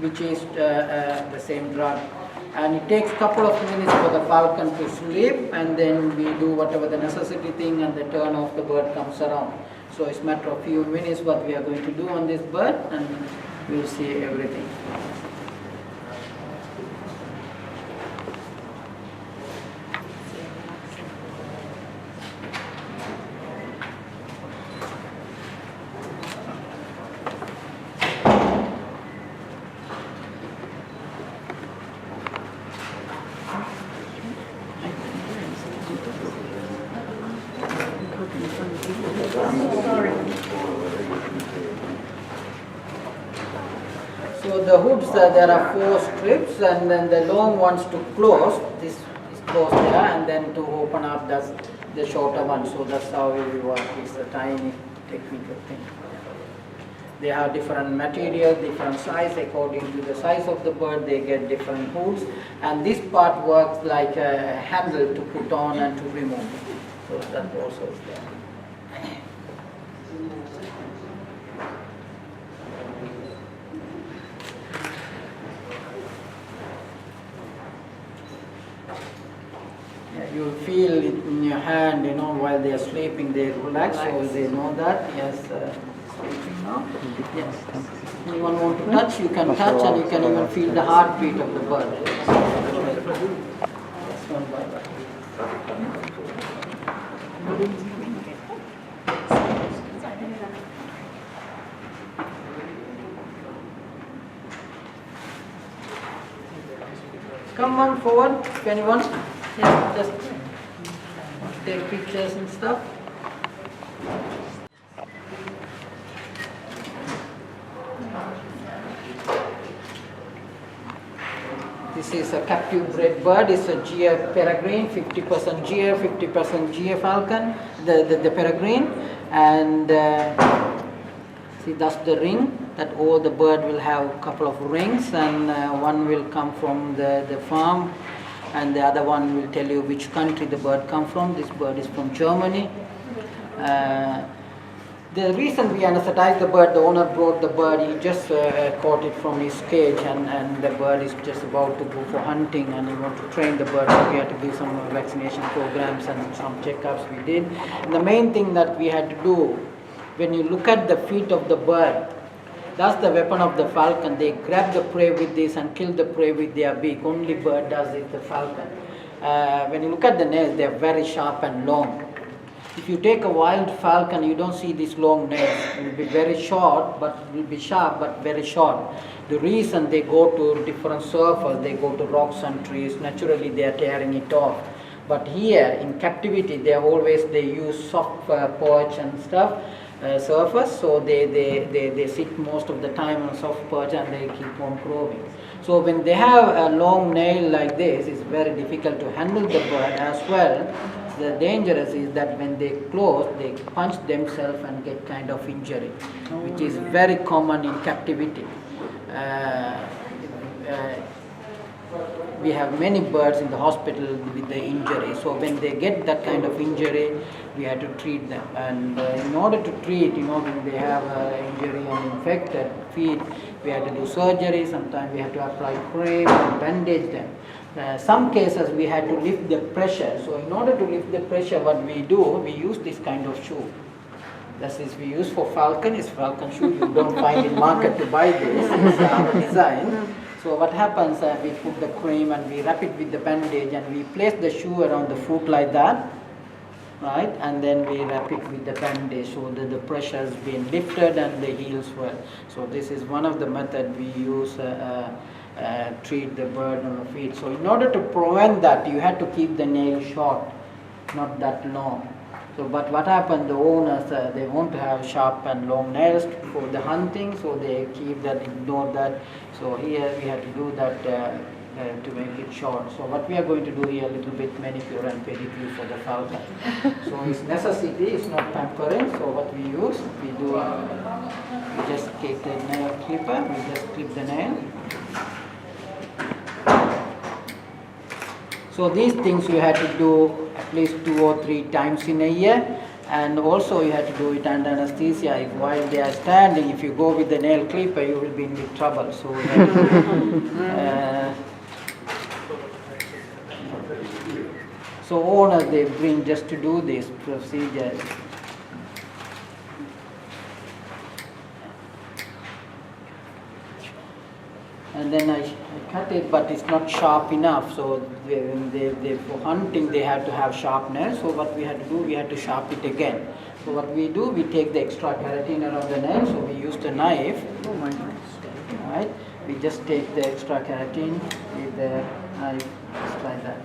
which is the same drug. And it takes a couple of minutes for the falcon to sleep, and then we do whatever the necessity thing, and the turn of the bird comes around. So it's a matter of few minutes what we are going to do on this bird, and we'll see everything. So the hoods, there are 4 strips, and then the long ones to close, this is closed there, and then to open up, that's the shorter one. So that's how we work. It's a tiny technical thing. They have different material, different size. According to the size of the bird, they get different hoods. And this part works like a handle to put on and to remove. So that also is there. You feel it in your hand, while they are sleeping, they relax, so they know that. Yes, sleeping now. Yes. Anyone want to touch, you can touch, and you can even feel the heartbeat of the bird. Yes, one by one. Come on forward, if anyone. Yeah, just take pictures and stuff. This is a captive bred bird. It's a GF peregrine, 50% GF, 50% GF falcon, the peregrine. And see, that's the ring. That all the bird will have a couple of rings, and one will come from the farm, and the other one will tell you which country the bird comes from. This bird is from Germany. The reason we anesthetized the bird, the owner brought the bird, he just caught it from his cage, and the bird is just about to go for hunting, and he want to train the bird, so we had to do some vaccination programs and some checkups we did. And the main thing that we had to do, when you look at the feet of the bird, that's the weapon of the falcon. They grab the prey with this and kill the prey with their beak. Only bird does it, the falcon. When you look at the nails, they are very sharp and long. If you take a wild falcon, you don't see these long nails. It will be very short, but will be sharp, but very short. The reason they go to different surfaces, they go to rocks and trees, naturally they are tearing it off. But here, in captivity, they use soft perch and stuff. Surface, so they sit most of the time on soft perch, and they keep on growing. So when they have a long nail like this, it's very difficult to handle the bird as well. The dangerous is that when they close, they punch themselves and get kind of injury, which is very common in captivity. we have many birds in the hospital with the injury. So when they get that kind of injury, we have to treat them. And in order to treat, when they have injury and infected feet, we have to do surgery. Sometimes we have to apply cream and bandage them. Some cases we had to lift the pressure. So in order to lift the pressure, what we do, we use this kind of shoe. That is, we use for Falcon. It's Falcon shoe. You don't find in market to buy this. It's our design. So what happens, we put the cream and we wrap it with the bandage and we place the shoe around the foot like that, right? And then we wrap it with the bandage so that the pressure has been lifted and the heals well. So this is one of the methods we use treat the bird on the feet. So in order to prevent that, you had to keep the nail short, not that long. So, but what happened, the owners, they want to have sharp and long nails for the hunting, so they keep that, ignore that. So here we have to do that to make it short. So what we are going to do here, a little bit manicure and pedicure for the falcon. So it's necessity, it's not pampering. So what we use, we do, we just take the nail clipper, we just clip the nail. So these things you have to do at least 2 or 3 times in a year, and also you have to do it under anesthesia. If while they are standing, if you go with the nail clipper, you will be in big trouble. So you have to, so owners, they bring just to do this procedure. And then I cut it, but it's not sharp enough. So when they for hunting, they have to have sharpness. So what we had to do, we had to sharpen it again. So what we do, we take the extra keratin around the nail. So we use the knife. Oh my goodness! Right? We just take the extra keratin with the knife, just like that.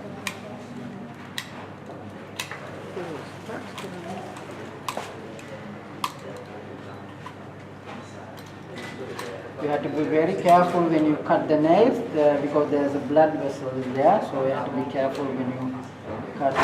You have to be very careful when you cut the nails because there's a blood vessel in there, so you have to be careful when you cut it.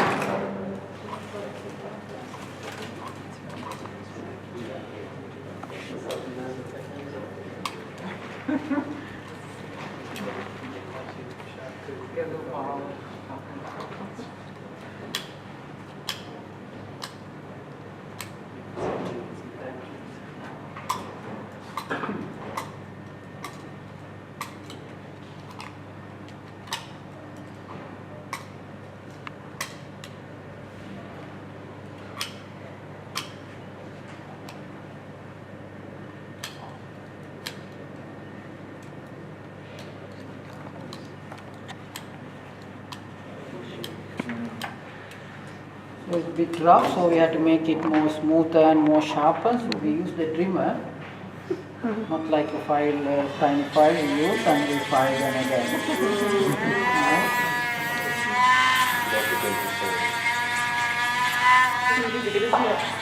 So it's a bit rough, so we have to make it more smoother and more sharper. So we use the trimmer, not like a file, tiny file we use, and we file them again. Right.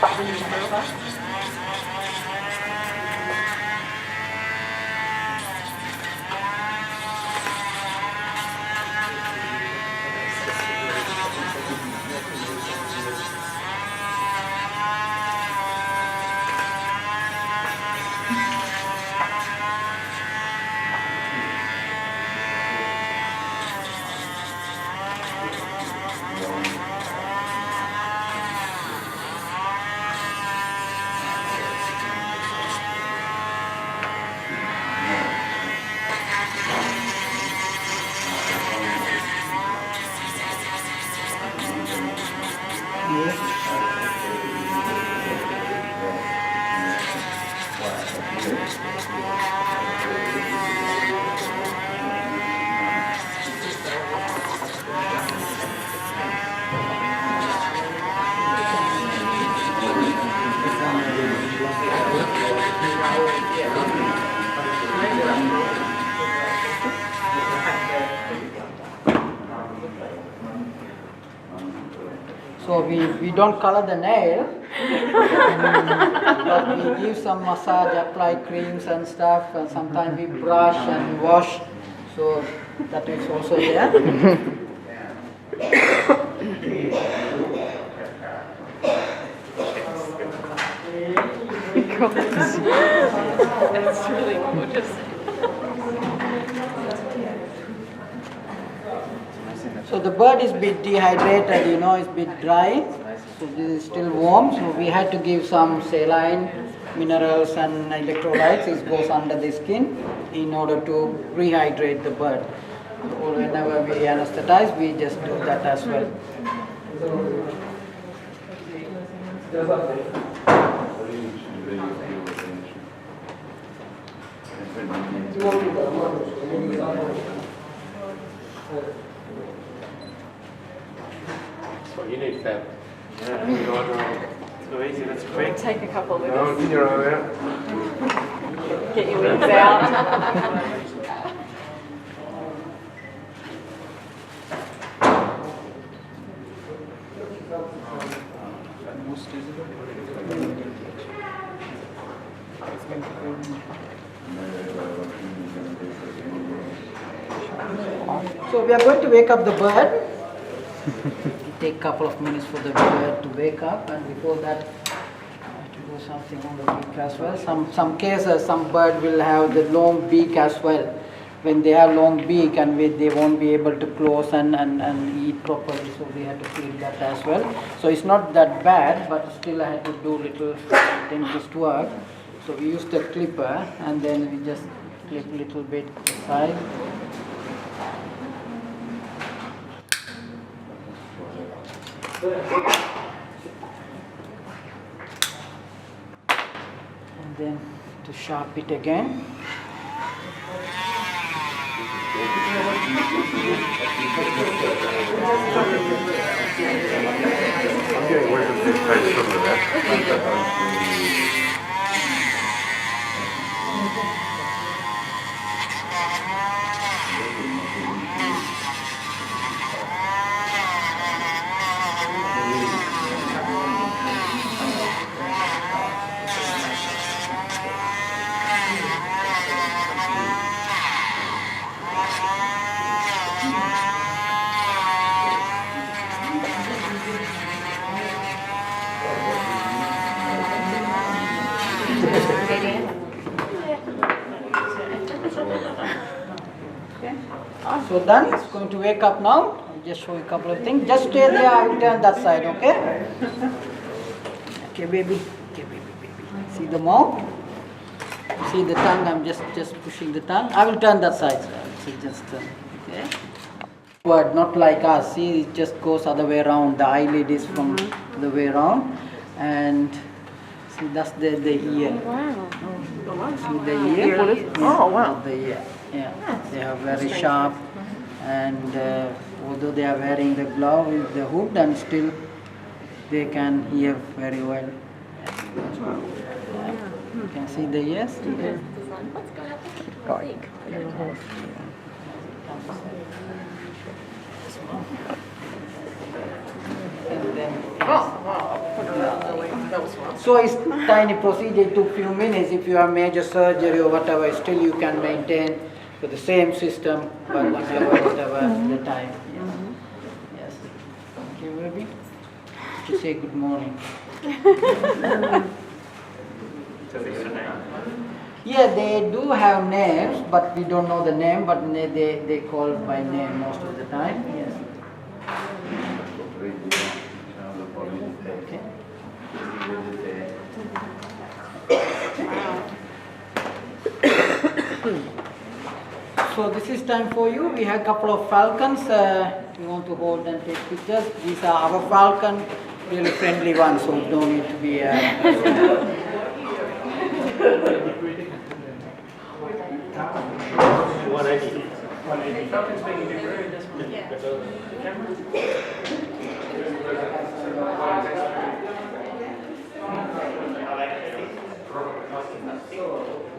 So we don't color the nail, but we give some massage, apply creams and stuff, and sometimes we brush and wash. So that is also there. It's really gorgeous. So the bird is a bit dehydrated, you know, it's a bit dry. So this is still warm, so we had to give some saline minerals and electrolytes. It goes under the skin in order to rehydrate the bird. So whenever we anesthetize, we just do that as well. So you need that. Yeah, you order. So easy, that's quick. Take a couple of No, minutes. in your area. Get your wings out. So we are going to wake up the bird. Take a couple of minutes for the bird to wake up, and before that, I have to do something on the beak as well. Some cases, some bird will have the long beak as well. When they have long beak and they won't be able to close and eat properly, so we have to clean that as well. So it's not that bad, but still I had to do little dentist work. So we use the clipper and then we just clip a little bit aside. And then to sharp it again. I'm getting worried with this face from the rest. So done, it's going to wake up now. I'll just show you a couple of things. Just stay there, I will turn that side, okay? Okay, baby. Okay, baby. See the mouth? See the tongue, I'm just pushing the tongue. I will turn that side. So just, okay? But not like us, see, it just goes other way around. The eyelid is from the way around. And see, that's the ear. Wow. See the ear? Oh, wow. The ear. Yeah, they are very sharp, and although they are wearing the glove with the hood, and still they can hear very well. You can see the ears. And then, so it's tiny procedure. It took few minutes. If you have major surgery or whatever, still you can maintain with the same system, but whatever the time. Yes. Okay, baby. To say good morning. Yeah, they do have names, but we don't know the name. But they call by name most of the time. Yes. Okay. So this is time for you. We have a couple of falcons. You want to hold and take pictures. These are our falcon, really friendly ones, so don't need to be.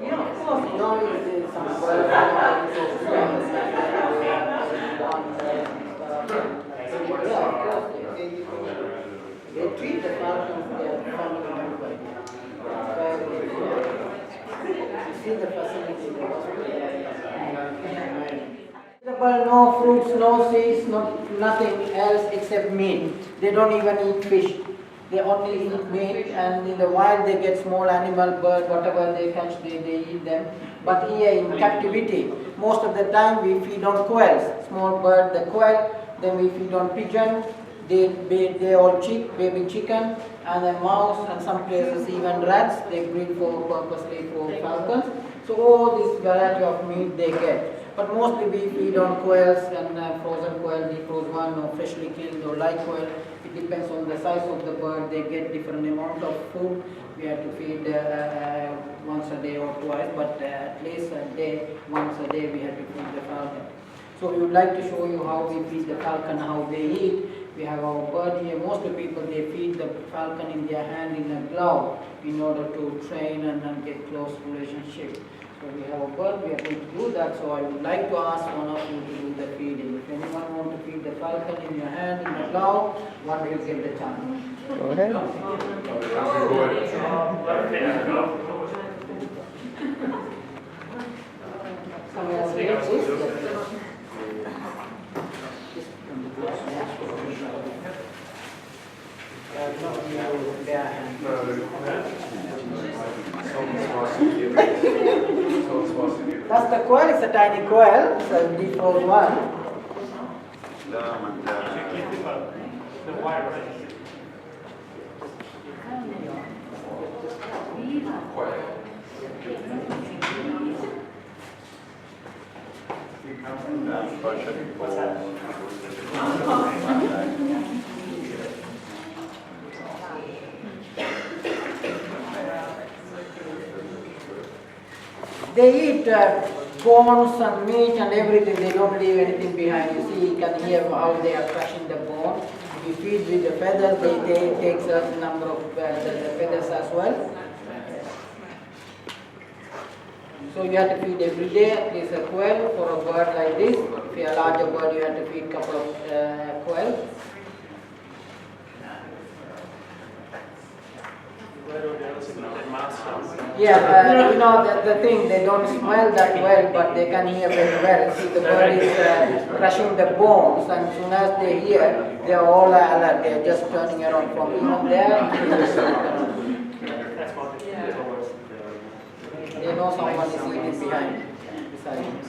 Yeah, of course. Now is they treat the falcons their family member. You see the facility in the hospital. No fruits, no seeds, nothing else except meat. They don't even eat fish. They only eat meat, and in the wild they get small animal, bird, whatever they catch, they eat them. But here in captivity, most of the time we feed on quails, small bird. The quail Then we feed on pigeon. They all baby chicken, and a mouse, and some places even rats. They breed purposely for falcons. So all this variety of meat they get. But mostly we feed on quails and frozen quail, defrozen one, or freshly killed or live quail. It depends on the size of the bird. They get different amount of food. We have to feed once a day or twice, but at least once a day we have to feed the falcon. So we would like to show you how we feed the falcon, how they eat. We have our bird here. Most of the people, they feed the falcon in their hand in a glove in order to train and get close relationship. So we have a bird, we are going to do that. So I would like to ask one of you to do the feeding. If anyone wants to feed the falcon in your hand in a glove, one will get the chance. Go ahead. Someone else here, please. That's the quail, it's a tiny quail, it's a default one. They eat bones and meat and everything. They don't leave anything behind. You see, you can hear how they are crushing the bone. If you feed with the feathers, they take certain number of the feathers as well. So you have to feed every day at least a quail for a bird like this. If you are a larger bird, you have to feed a couple of quails. Yeah, you know the thing, they don't smell that well, but they can hear very well. See, the bird is crushing the bones, and as soon as they hear, they are all alert. They are just turning around from even there. They know someone is eating beside him.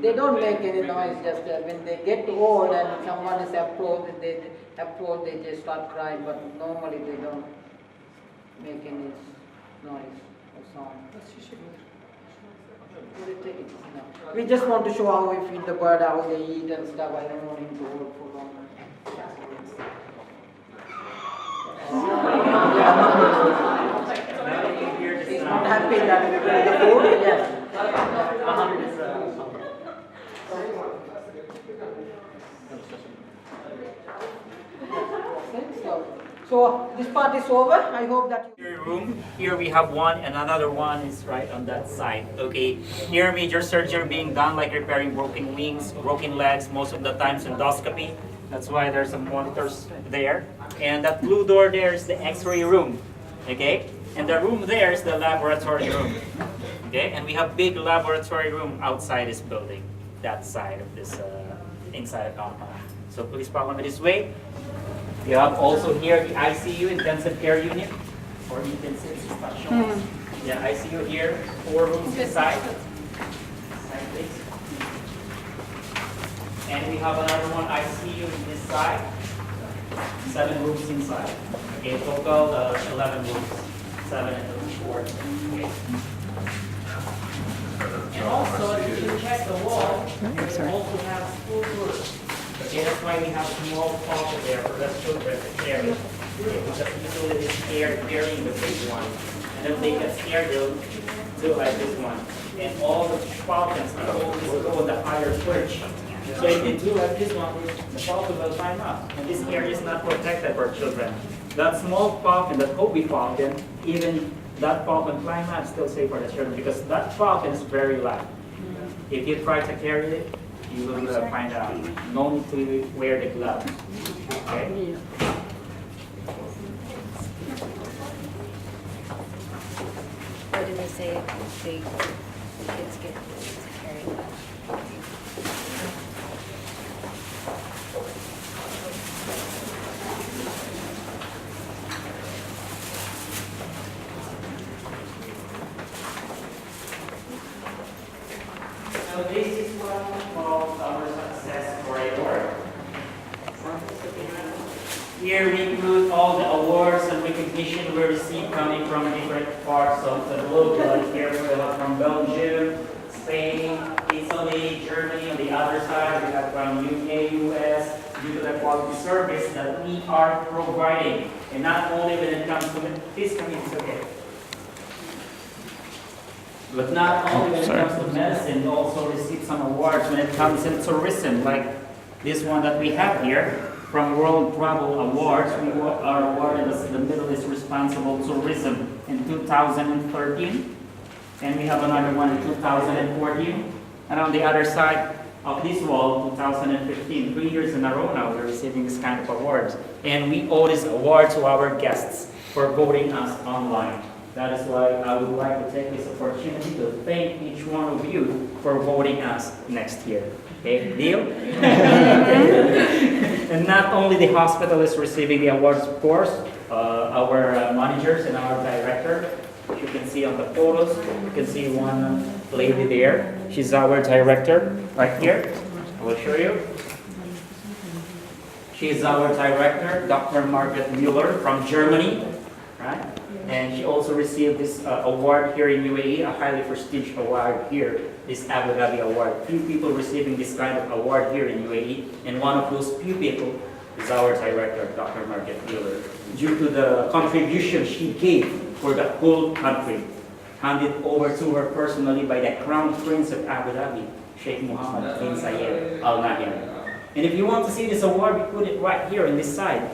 They don't make any noise, just when they get old and someone is approached, they just start crying, but normally they don't make any noise or sound. No. We just want to show how we feed the bird, how they eat and stuff. I don't want him to hold for long. He's not happy that we bring the food, yes. So this part is over. I hope that room. Here we have one, and another one is right on that side. Okay. Here major surgery being done, like repairing broken wings, broken legs, most of the times endoscopy. That's why there's some monitors there. And that blue door there is the X-ray room. Okay. And the room there is the laboratory room. Okay. And we have big laboratory room outside this building, that side of this inside the compound. So please follow me this way. You have also here the ICU, intensive care unit, or intensive special. Yeah, ICU here, 4 rooms inside. Please. And we have another one ICU in this side, 7 rooms inside. Okay, total 11 rooms, 7 and 4. Okay. And also, if you check the wall, you also have school tours. Okay, that's why we have a small pocket there for the children to carry. Okay, because usually they're scared carrying the big one. And if they get scared, they'll do like this one. And all the falcons always go on the higher perch. So if they do like this one, the falcon will climb up. And this area is not protected for children. That small falcon, that Kobe falcon, even that falcon climb up, still safe for the children because that falcon is very light. If you try to carry it, you will find out. No need to wear the gloves. Okay? they kids get to carry that. So this is one of our success corridor. Here we include all the awards and recognition we received coming from different parts of the globe. Like here we have from Belgium, Spain, Italy, Germany. On the other side we have from UK, US, due to the quality service that we are providing. And not only when it comes to this community, okay. But not only when it comes to medicine, we also receive some awards when it comes to tourism, like this one that we have here from World Travel Awards. We are awarded as the Middle East Responsible Tourism in 2013, and we have another one in 2014. And on the other side of this wall, 2015, 3 years in a row now, we're receiving this kind of awards. And we owe this award to our guests for voting us online. That is why I would like to take this opportunity to thank each one of you for voting us next year. Okay, deal? And not only the hospital is receiving the awards, of course, our managers and our director. You can see on the photos, you can see one lady there. She's our director right here. I will show you. She is our director, Dr. Margaret Mueller from Germany, right? And she also received this award here in UAE, a highly prestigious award here, this Abu Dhabi award. Few people receiving this kind of award here in UAE, and one of those few people is our director, Dr. Margaret Mueller, due to the contribution she gave for the whole country, handed over to her personally by the Crown Prince of Abu Dhabi, Sheikh Mohammed bin Zayed Al Nahyan. And if you want to see this award, we put it right here on this side.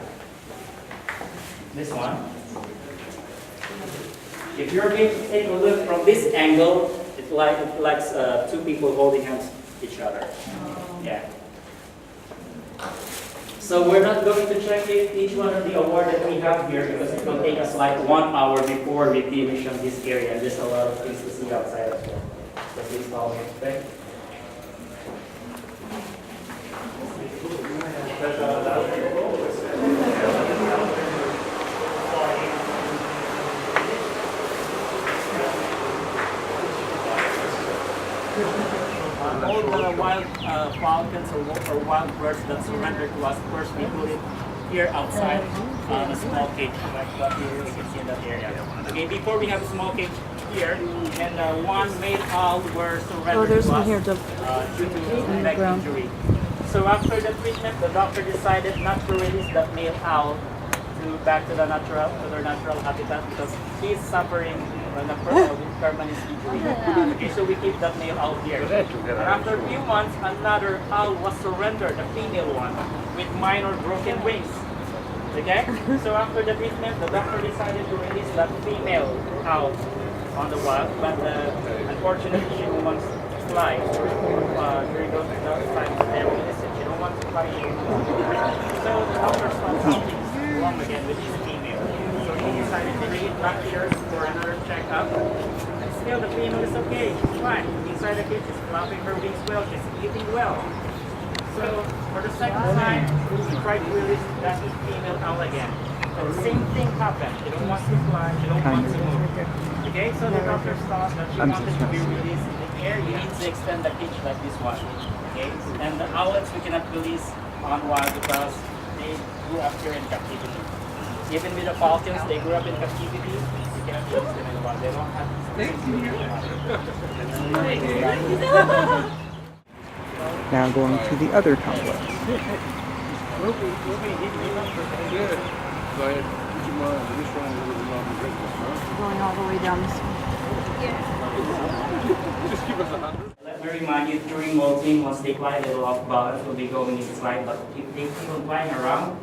This one. If you're going to take a look from this angle, it likes two people holding hands each other. Yeah. So we're not going to check each one of the award that we have here because it will take us like 1 hour before we finish on this area. There's a lot of things to see outside as well. So please follow me. Okay? All the wild falcons or wild birds that surrender to us, first we put it here outside on a small cage, like what you can see in that area. Okay, before we have a small cage here, and one male owl were surrendered to us due to leg injury. So after the treatment, the doctor decided not to release that male owl back to their natural habitat because he's suffering with permanent injury. Okay, so we keep that male owl here. And after a few months, another owl was surrendered, a female one, with minor broken wings. Okay? So after the treatment, the doctor decided to release that female owl on the wild, but unfortunately she don't want to fly. During those times, they released it. She don't want to fly anymore. So the doctor found something wrong again with this female. So he decided to bring it back here for another checkup. And still the female is okay, she's fine. Inside the cage, she's flapping her wings well, she's eating well. So for the second time, he tried to release that female owl again. And the same thing happened. She don't want to fly, she don't want to move. Okay, so the doctor thought that she wanted to be released in the air. You need to extend the cage like this one. Okay, and the owlets we cannot release on wild because they grew up here in captivity. Even with the falcons, they grew up in captivity. You cannot release them in the wild. They don't have Now going to the other complex. Going all the way down this way. Let me remind you, during molting, once they fly a little off balance, will be going inside. But if they keep on flying around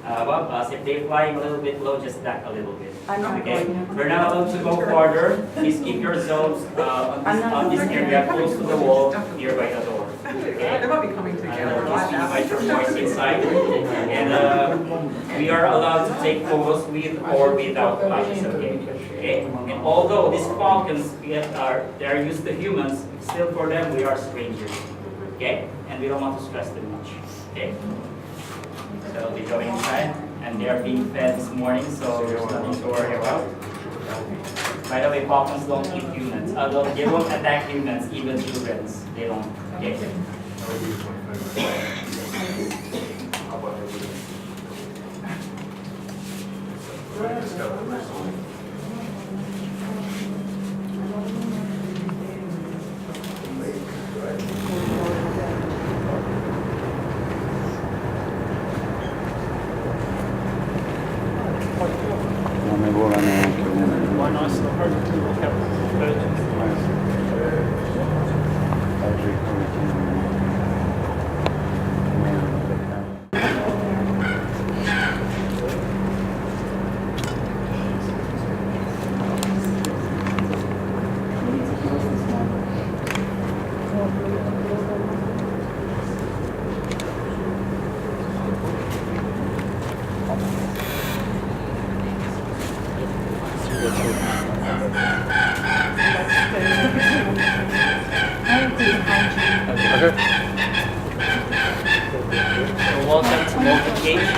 above us, if they're flying a little bit low, just back a little bit. Okay? We're not allowed to go farther. Please keep your zones on this area close to the wall, nearby the door. Okay? They might be coming together. Please invite your voice inside. And we are allowed to take photos with or without flashes, okay? And although these falcons they are used to humans, still for them we are strangers, okay? And we don't want to stress them much, okay? So they go inside, and they are being fed this morning, so there's nothing to worry about. By the way, falcons don't eat humans. Although they won't attack humans, even children, they don't. Okay. Non ne vola neanche una. Why not? So hard to look at purchase. Oggi come So welcome to molting cage.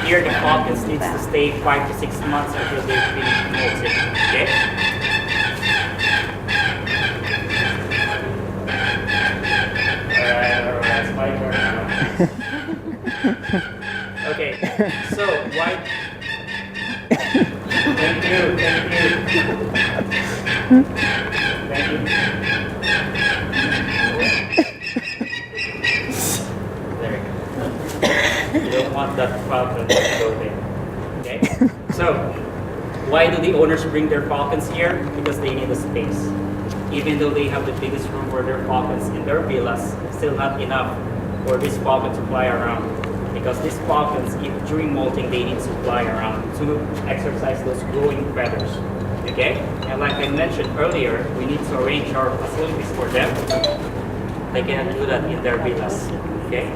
Here the falcons needs to stay 5 to 6 months until they finish molting. Okay? Alright, it's my turn now. Okay, so why? Thank you. There you go. You don't want that falcon to go there. Okay? So, why do the owners bring their falcons here? Because they need a space. Even though they have the biggest room for their falcons in their villas, still not enough for this falcon to fly around. Because these falcons, during molting, they need to fly around to exercise those growing feathers. Okay? And like I mentioned earlier, we need to arrange our facilities for them. They cannot do that in their villas. Okay?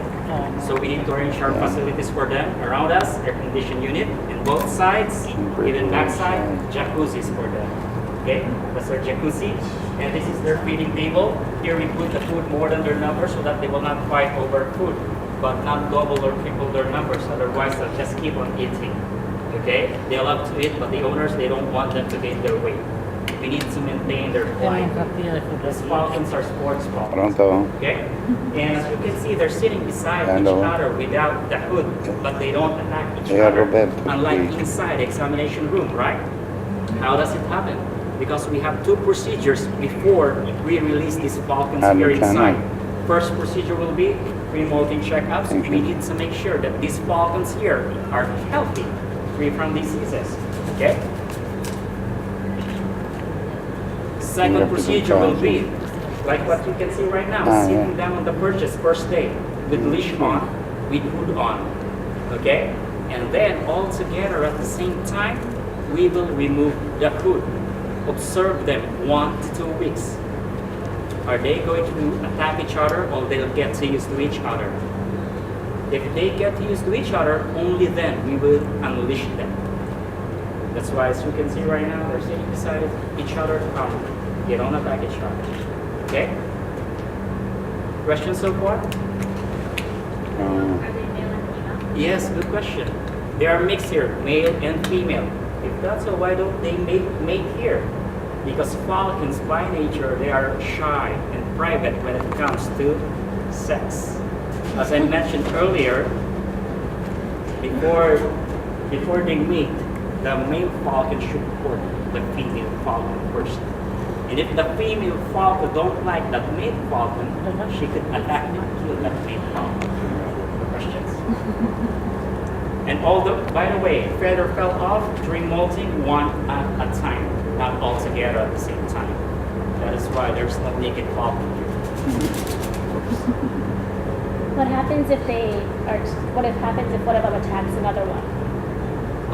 So we need to arrange our facilities for them around us, air conditioned unit, and both sides, even backside, jacuzzis for them. Okay? That's our jacuzzi. And this is their feeding table. Here we put the food more than their number so that they will not fight over food, but not double or triple their numbers, otherwise they'll just keep on eating. Okay? They love to eat, but the owners, they don't want them to gain their weight. We need to maintain their flight. These falcons are sports falcons. Pronto? Okay? And as you can see, they're sitting beside Hello. each other without the hood, but they don't attack each Yeah, other. Roberto, Unlike please. inside the examination room, right? How does it happen? Because we have two procedures before we release these falcons I'm here a Canon. inside. First procedure will be pre-molting checkups. Thank We you. need to make sure that these falcons here are healthy, free from diseases. Okay? Second procedure will be like what you can see right now, sitting down on the purchase first day with leash on, with hood on. Okay? And then all together at the same time, we will remove the hood. Observe them 1 to 2 weeks. Are they going to attack each other, or they'll get used to each other? If they get used to each other, only then we will unleash them. That's why, as you can see right now, they're sitting beside each other calmly. They don't attack each other. Okay? Questions so far? Are they male and female? Yes, good question. They are mixed here, male and female. If that's so, why don't they mate here? Because falcons by nature, they are shy and private when it comes to sex. As I mentioned earlier, before they mate, the male falcon should court the female falcon first. And if the female falcon don't like that male falcon, she could attack and kill that male falcon. Questions? And by the way, feather fell off during molting one at a time, not all together at the same time. That is why there's no naked falcon here. What happens if what happens if one of them attacks another one?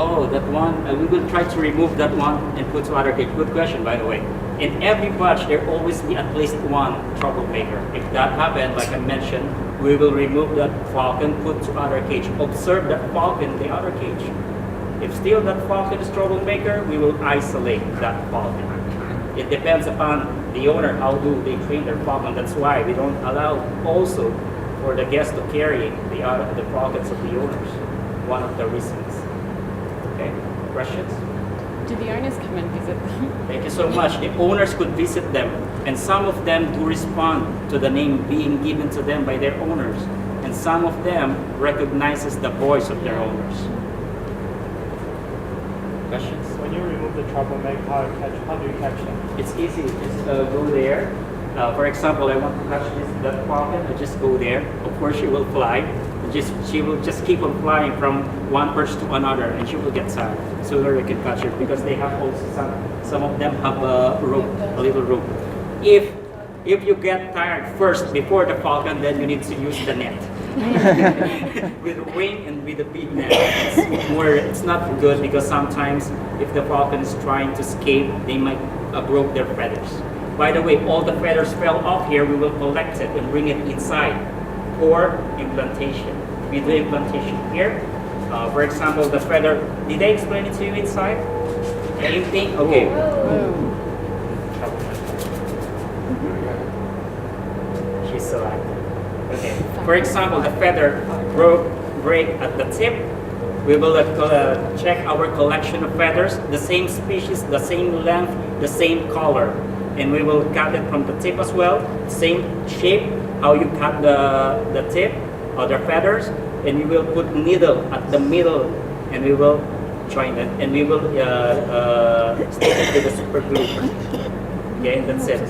Oh, that one, we will try to remove that one and put to other cage. Good question, by the way. In every batch, there always be at least one troublemaker. If that happened, like I mentioned, we will remove that falcon, put to other cage. Observe that falcon in the other cage. If still that falcon is troublemaker, we will isolate that falcon. It depends upon the owner, how do they train their falcon. That's why we don't allow also for the guests to carry the falcons of the owners. One of the reasons. Okay, questions? Do the owners come and visit them? Thank you so much. The owners could visit them, and some of them do respond to the name being given to them by their owners, and some of them recognizes the voice of their owners. Questions? When you remove the troublemaker, how do you catch them? It's easy. Just go there. For example, I want to catch that falcon. I just go there. Of course, she will fly. She will just keep on flying from one perch to another, and she will get tired. Sooner we can catch her because they have also some of them have a rope, a little rope. If you get tired first before the falcon, then you need to use the net. With the wing and with the bead net. It's not good because sometimes if the falcon is trying to escape, they might broke their feathers. By the way, all the feathers fell off here, we will collect it and bring it inside for implantation. We do implantation here. For example, the feather, did I explain it to you inside? Anything? Okay. She's so active. Okay. For example, the feather break at the tip. We will check our collection of feathers, the same species, the same length, the same color. And we will cut it from the tip as well, same shape, how you cut the tip of the feathers, and we will put needle at the middle, and we will join it, and we will stick it with the super glue. Okay, that's it.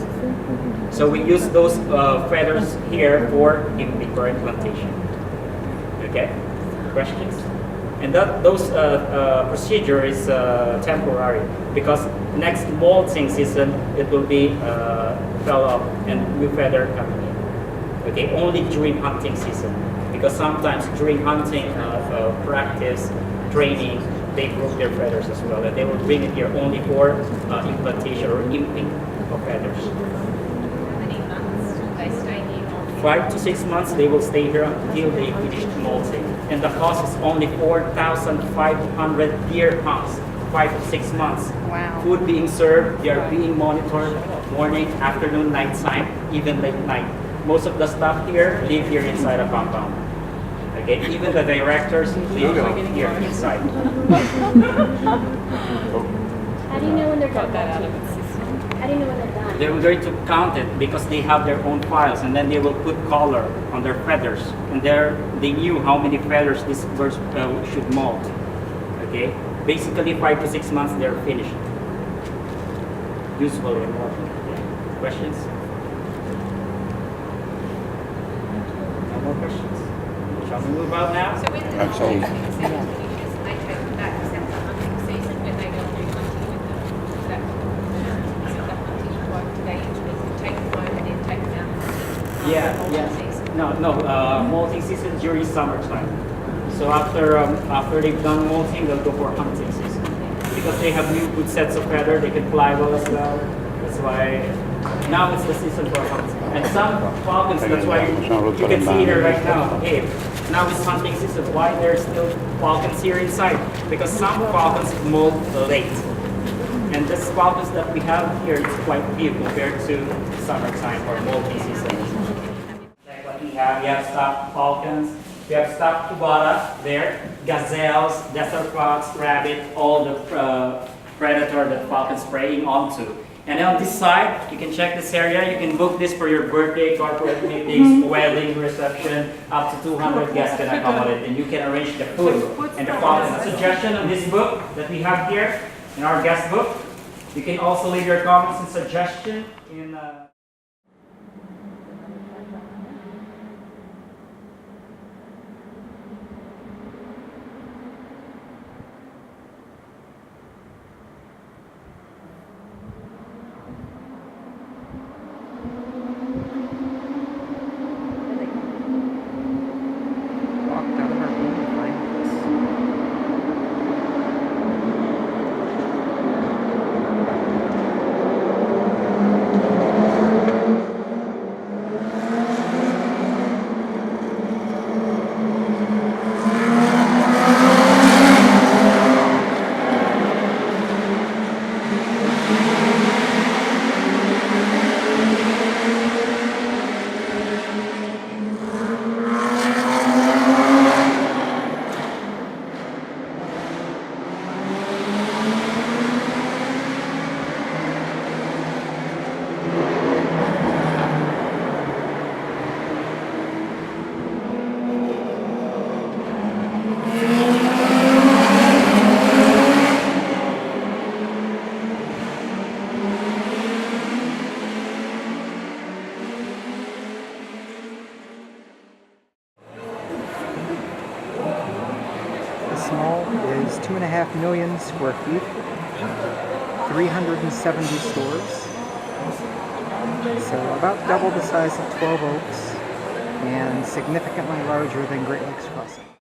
So we use those feathers here for implantation. Okay, questions? And those procedure is temporary because next molting season it will be fell off and new feather coming in. Okay, only during hunting season because sometimes during hunting practice training they broke their feathers as well, and they will bring it here only for implantation or imping of feathers. How many months do they stay here? 5 to 6 months they will stay here until they finish molting. And the cost is only 4,500 dirhams, 5 to 6 months. Wow. Food being served, they are being monitored morning, afternoon, night time, even late night. Most of the staff here live here inside a compound. Okay, even the directors live here inside. How do you know when they're Got done? that out of its system. How do you know when they're done? They're going to count it because they have their own files, and then they will put color on their feathers, and they knew how many feathers these birds should molt. Okay, basically 5 to 6 months they're finished. Useful and important. Questions? No more questions. Shall we move out now? So when the hunting season finishes, they take them back except the hunting season when they go and do hunting with them. So that, so the hunting work, do they usually take them home and then take them out hunting Yeah, after the yes. molting season? No, molting season during summertime. So after they've done molting, they'll go for hunting season. Because they have new good sets of feather, they can fly well as well. That's why now it's the season for hunting. And some falcons, that's why you can see here right now. Okay, now it's hunting season. Why there's still falcons here inside? Because some falcons molt late. And this falcons that we have here is quite few compared to summertime or molting season. Like what we have stuffed falcons, we have stuffed kubara there, gazelles, desert fox, rabbit, all the predator that falcons preying onto. And on this side, you can check this area. You can book this for your birthday, corporate meetings, wedding, reception. Up to 200 guests can accommodate, and you can arrange the food and the falcon. A suggestion on this book that we have here in our guest book. You can also leave your comments and suggestions in. Walk down our room and find this. This mall is 2.5 million square feet, 370 stores, so about double the size of 12 Oaks, and significantly larger than Great Lakes Crossing.